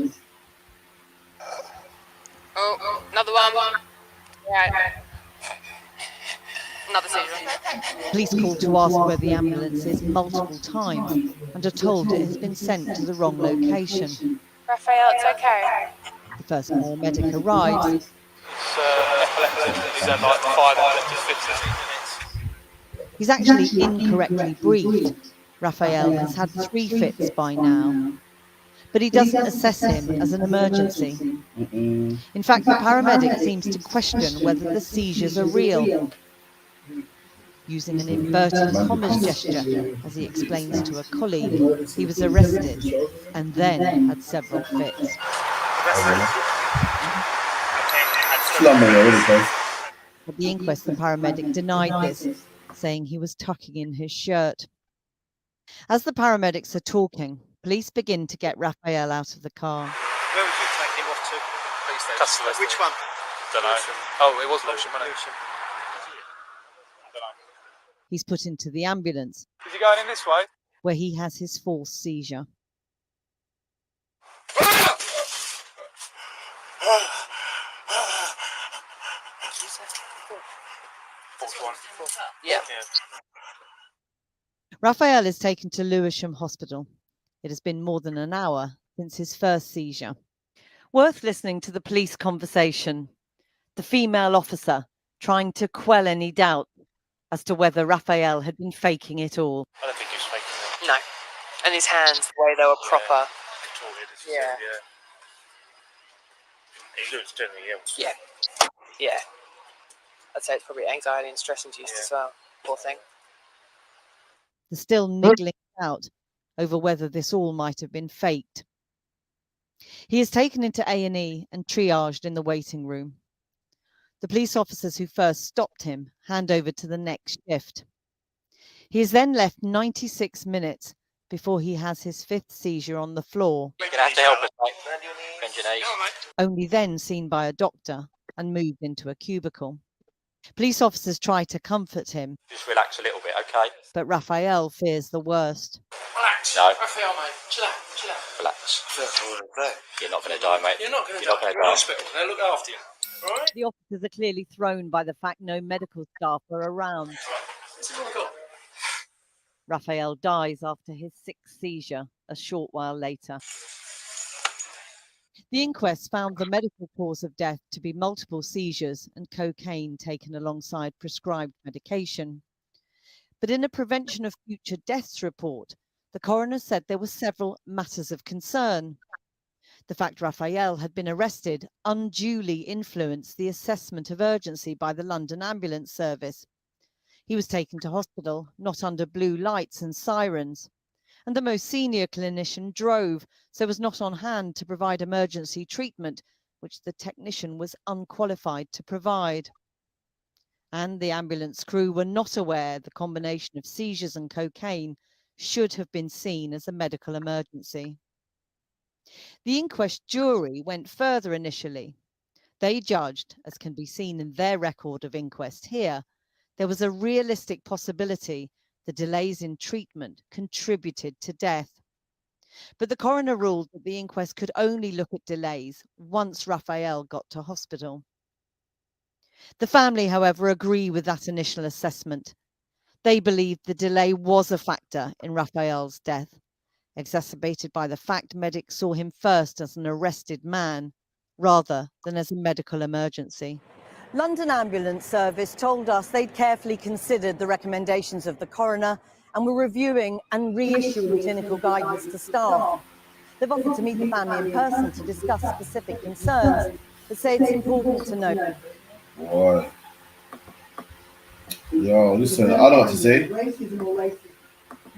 Oh, another one. Right. Another seizure. Police called to ask where the ambulance is multiple times and are told it has been sent to the wrong location. Raphael, it's okay. The first paramedic arrives. He's epileptic. He's had like 5 epileptic fits in 15 minutes. He's actually incorrectly briefed. Raphael has had 3 fits by now, but he doesn't assess him as an emergency. In fact, the paramedic seems to question whether the seizures are real. Using an inverted commas gesture, as he explains to a colleague, he was arrested and then had several fits. At the inquest, the paramedic denied this, saying he was tucking in his shirt. As the paramedics are talking, police begin to get Raphael out of the car. Where would you take him off to? Police station. Customer. Which one? Don't know. Oh, it was Lewisham, wasn't it? He's put into the ambulance. Is he going in this way? Where he has his fourth seizure. Yeah. Raphael is taken to Lewisham Hospital. It has been more than an hour since his first seizure. Worth listening to the police conversation. The female officer trying to quell any doubt as to whether Raphael had been faking it all. I don't think he was faking it. No. And his hands, the way they were proper. Contorted, as you Yeah. said, yeah. He looks generally ill. Yeah. Yeah. I'd say it's probably anxiety and stress induced as well. Poor thing. There's still niggling doubt over whether this all might have been faked. He is taken into A&E and triaged in the waiting room. The police officers who first stopped him hand over to the next shift. He is then left 96 minutes before he has his 5th seizure on the floor. You're going to have to help us, mate. Bend your knees. Only then seen by a doctor and moved into a cubicle. Police officers try to comfort him. Just relax a little bit, okay? But Raphael fears the worst. Relax. No. Raphael, mate. Chill out. Chill out. Relax. You're not going to die, mate. You're not going to die. You're in hospital. They'll look after you. Right? The officers are clearly thrown by the fact no medical staff are around. This is what I got. Raphael dies after his 6th seizure a short while later. The inquest found the medical cause of death to be multiple seizures and cocaine taken alongside prescribed medication. But in a prevention of future deaths report, the coroner said there were several matters of concern. The fact Raphael had been arrested unduly influenced the assessment of urgency by the London Ambulance Service. He was taken to hospital, not under blue lights and sirens, and the most senior clinician drove, so was not on hand to provide emergency treatment, which the technician was unqualified to provide. And the ambulance crew were not aware the combination of seizures and cocaine should have been seen as a medical emergency. The inquest jury went further initially. They judged, as can be seen in their record of inquest here, there was a realistic possibility the delays in treatment contributed to death. But the coroner ruled that the inquest could only look at delays once Raphael got to hospital. The family, however, agree with that initial assessment. They believe the delay was a factor in Raphael's death, exacerbated by the fact medics saw him first as an arrested man rather than as a medical emergency. London Ambulance Service told us they'd carefully considered the recommendations of the coroner and were reviewing and reissuing clinical guidance to staff. They've offered to meet the family in person to discuss specific concerns, but say it's important to note. Boy. Yo, listen, I don't know what to say.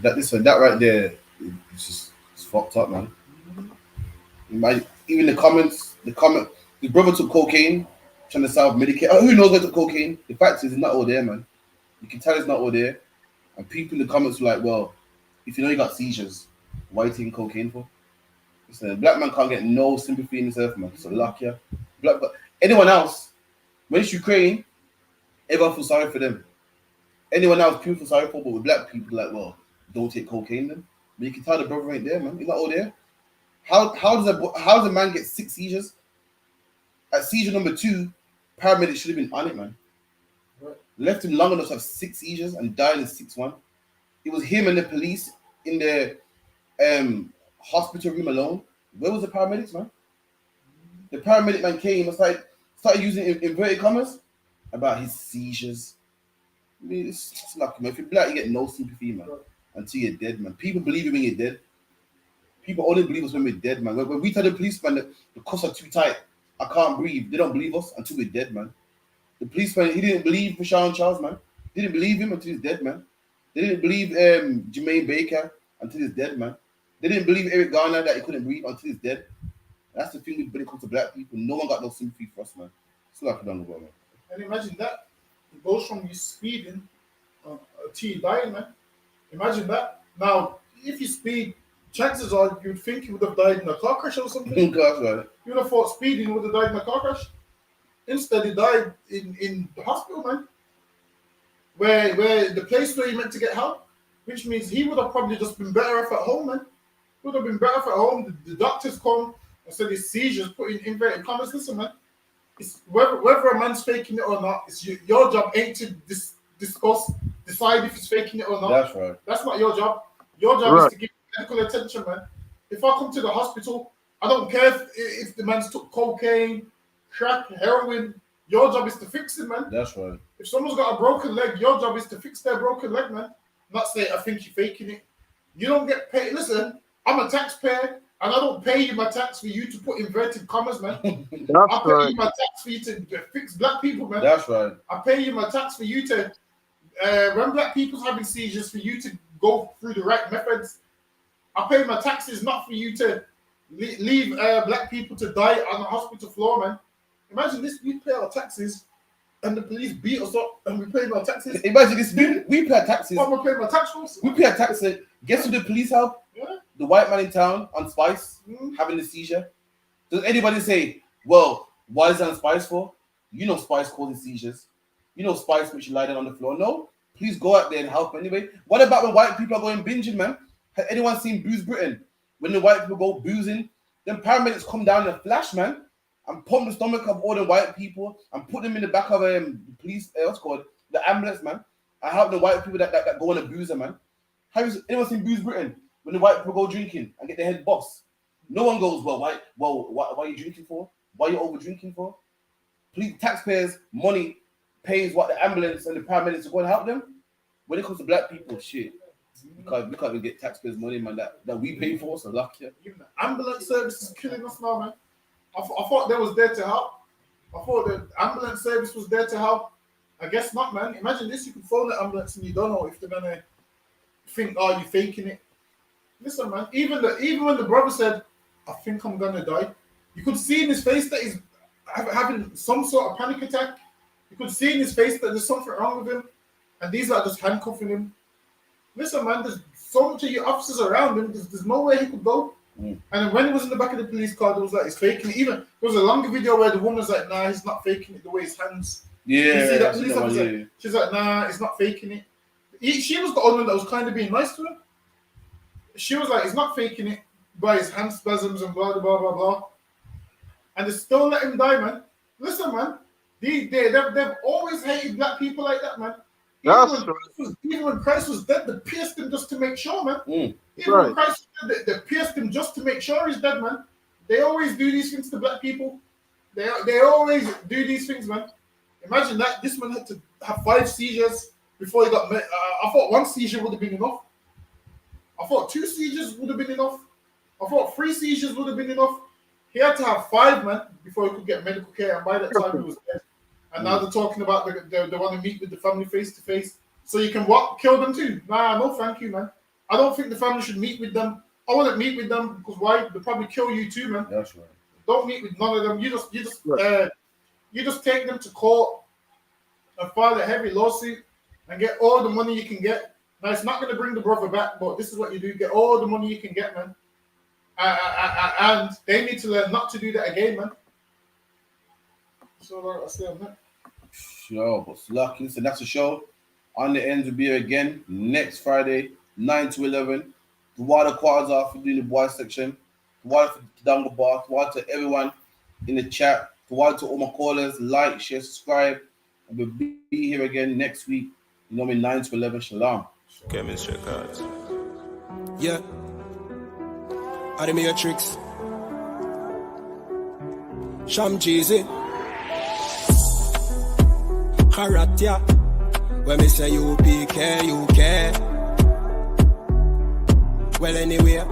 That right there, it's fucked up, man. Even the comments, his brother took cocaine, trying to self-medicate. Oh, who knows what took cocaine? The fact is, it's not all there, man. You can tell it's not all there. And people in the comments were like, well, if you know you got seizures, why are you taking cocaine for? Listen, a black man can't get no sympathy in this earth, man. So luck, yeah. Anyone else, when it's Ukraine, everyone feels sorry for them. Anyone else, people feel sorry for, but with black people, like, well, don't take cocaine then. But you can tell the brother ain't there, man. He's not all there. How does a man get 6 seizures At seizure number 2, paramedics should have been on it, man. Right. Left him long enough to have 6 seizures and died in 6-1. It was him and the police in the hospital room alone. Where was the paramedics, man? The paramedic man came and started using inverted commas about his seizures. I mean, it's lucky, man. If you're black, you get no sympathy, man, until you're dead, man. People believe you when you're dead. People only believe us when we're dead, man. When we tell the policeman that the cuffs are too tight, I can't breathe, they don't believe us until we're dead, man. The policeman, he didn't believe Rashawn Charles, man. They didn't believe him until he's dead, man. They didn't believe Jermaine Baker until he's dead, man. They didn't believe Eric Garner that he couldn't breathe until he's dead. That's the thing when it comes to black people. No one got no sympathy for us, man. It's like a done, man. And imagine that. It goes from you speeding to you dying, man. Imagine that. Now, if you speed, chances are you'd think you would have died in a car crash or something. Gosh, right. You would have thought speeding would have died in a car crash. Instead, he died in the hospital, man. Where the place where he meant to get help, which means he would have probably just been better off at home, man. Would have been better off at home. The doctors come and said his seizures, put in inverted commas. Listen, man. It's whether a man's faking it or not, it's your job ain't to decide if he's faking it or not. That's right. That's not your job. Your job is to give medical attention, man. If I come to the hospital, I don't care if the man's took cocaine, crack, heroin. Your job is to fix it, man. That's right. If someone's got a broken leg, your job is to fix their broken leg, man. Not say, I think you're faking it. You don't get paid. Listen, I'm a taxpayer, and I don't pay you my tax for you to put inverted commas, man. I pay you my tax for you to fix black people, man. That's right. I pay you my tax for you to, when black people's having seizures, for you to go through the right methods. I pay my taxes not for you to leave black people to die on the hospital floor, man. Imagine this, we pay our taxes and the police beat us up and we pay our taxes. Imagine this, we pay our taxes. I'm gonna pay my tax force. We pay our taxes. Guess who the police help? Yeah. The white man in town on Spice having the seizure. Does anybody say, well, why is that on Spice for? You know Spice causing seizures. You know Spice makes you lie down on the floor. No, please go out there and help anyway. What about when white people are going binging, man? Has anyone seen Booze Britain? When the white people go boozing, then paramedics come down in a flash, man, and pump the stomach of all the white people and put them in the back of the police, what's called, the ambulance, man. I help the white people that go on a boozer, man. Have anyone seen Booze Britain? When the white people go drinking and get their head boss, no one goes, well, why are you drinking for? Why are you over drinking for? Please, taxpayers' money pays what the ambulance and the paramedics are going to help them. When it comes to black people, shit, we can't even get taxpayers' money, man, that we pay for, so lucky. Even the ambulance service is killing us now, man. I thought they was there to help. I thought the ambulance service was there to help. I guess not, man. Imagine this, you can phone the ambulance and you don't know if they're going to think, oh, you're faking it. Listen, man, even when the brother said, I think I'm going to die, you could see in his face that he's having some sort of panic attack. You could see in his face that there's something wrong with him. And these are just handcuffing him. Listen, man, there's so much of your officers around him. There's nowhere he could go. And when he was in the back of the police car, there was like, he's faking it. Even there was a longer video where the woman's like, nah, he's not faking it, the way his hands. Yeah. You see that police officer? She's like, nah, he's not faking it. She was the only one that was kind of being nice to him. She was like, he's not faking it by his hand spasms and blah, blah, blah, blah. And they still let him die, man. Listen, man, they've always hated black people like that, man. Even when Christ was dead, they pierced him just to make sure, man. Even when Christ was dead, they pierced him just to make sure he's dead, man. They always do these things to black people. They always do these things, man. Imagine that. This man had to have 5 seizures before he got met. I thought 1 seizure would have been enough. I thought 2 seizures would have been enough. I thought 3 seizures would have been enough. He had to have 5, man, before he could get medical care. And by that time, he was dead. And now they're talking about they want to meet with the family face to face. So you can what? Kill them too? Nah, no thank you, man. I don't think the family should meet with them. I wouldn't meet with them because why? They'll probably kill you too, man. That's right. Don't meet with none of them. You just take them to court and file a heavy lawsuit and get all the money you can get. Now it's not going to bring the brother back, but this is what you do: get all the money you can get, man. And they need to learn not to do that again, man. So I say on that. Sure, but lucky. So that's the show. On the ends will be here again next Friday, 9 to 11. The water quarters off for doing the boys section. The water for Dango Bar. The water to everyone in the chat. To all my callers, like, share, subscribe. And we'll be here again next week. 9 to 11. Shalom. Chemistry cards. Yeah. Are the Matrix? Sham Jeezy. Haratia. When me say I.S.U.P.K, UK. Well, anyway.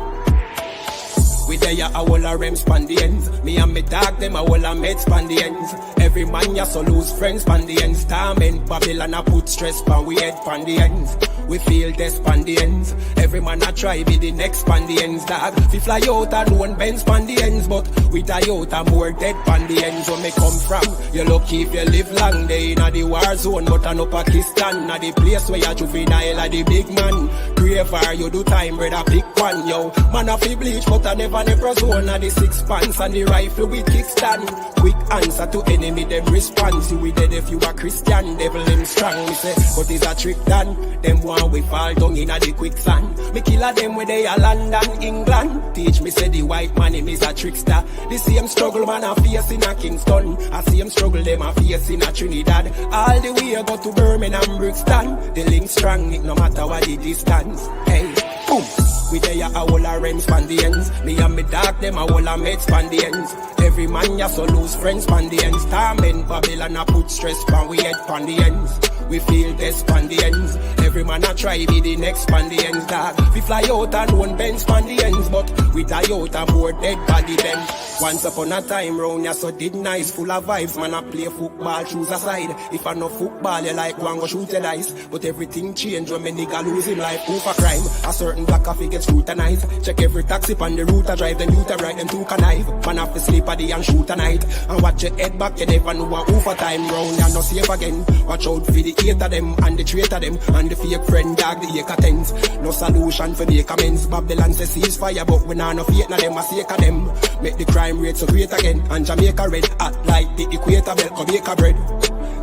We there a whole a rem span the ends. Me and me dog them a whole a med span the ends. Every man ya so lose friends span the ends. Torment Babylon a put stress pan we head pan the ends. We feel this span the ends. Every man a try be the next span the ends. Dog, we fly out and one bend span the ends. But we die out and more dead pan the ends. Where me come from, you lucky if you live long day in a the war zone. But I know Pakistan, a the place where you juvenile a the big man. Braver you do time, brother pick one, yo. Man a fi bleach but I never zone of the 6 pants and the rifle with kickstand. Quick answer to enemy them response. You we dead if you a Christian, devil them strong. Me say, but is a trick done. Them one we fall down in a the quicksand. Me kill a them where they a London, England. Teach me say the white man him is a trickster. The same struggle man a face in a Kingston. I same struggle them a face in a Trinidad. All the way I go to Birmingham, Brixton. The link strong, it no matter what the distance. Hey, boom. We there a whole a rem span the ends. Me and me dog them a whole a med span the ends. Every man ya so lose friends span the ends. Torment Babylon a put stress pan we head pan the ends. We feel this span the ends. Every man a try be the next span the ends. Dog, we fly out and one bend span the ends. But we die out and more dead body them. Once upon a time round ya so did nice. Full of vibes, man a play football, choose a side. If I no football you like one go shoot the dice. But everything change when me nigga lose him life. Proof of crime, a certain black coffee get scrutinized. Check every taxi on the route I drive, them youth I ride, them took a knife. Man have to sleep at the and shoot a night. And watch your head back, you never know what over time round. You're not safe again. Watch out for the hate of them and the traitor them. And the fake friend dog, the acre tens. No solution for the comments. Babylon says ceasefire, but we not no faith na them, a sake of them. Make the crime rate so great again. And Jamaica red hot like the equator belt, Jamaica bread.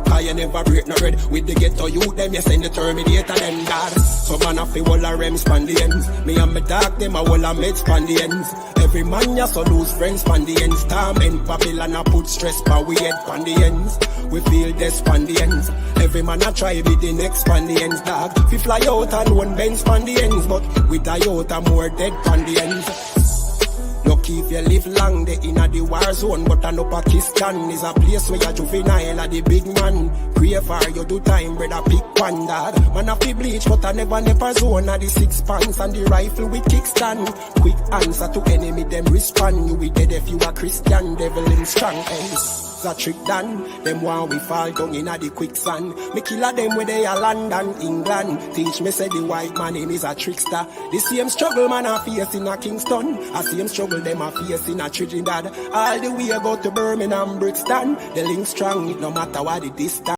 Cause you never break no red. With the ghetto youth them, you send the Terminator them dad. So man a fi whole a rem span the ends. Me and me dog them a whole a med span the ends. Every man ya so lose friends span the ends. Torment Babylon a put stress pan we head pan the ends. We feel this span the ends. Every man a try be the next span the ends. Dog, we fly out and one bend span the ends. But we die out and more dead pan the ends. Lucky if you live long day in a the war zone. But I know Pakistan is a place where you juvenile a the big man. Pray for you do time, brother pick one dad. Man a fi bleach but I never zone a the 6 pants and the rifle with kickstand. Quick answer to enemy them respond. You we dead if you a Christian, devil in strong ends. A trick done, them one we fall down in a the quicksand. Me kill a them where they a London, England. Teach me say the white man him is a trickster. The same struggle man a face in a Kingston. A same struggle them a face in a Trinidad. All the way I go to Birmingham, Brixton. The link strong, it no matter what the distance.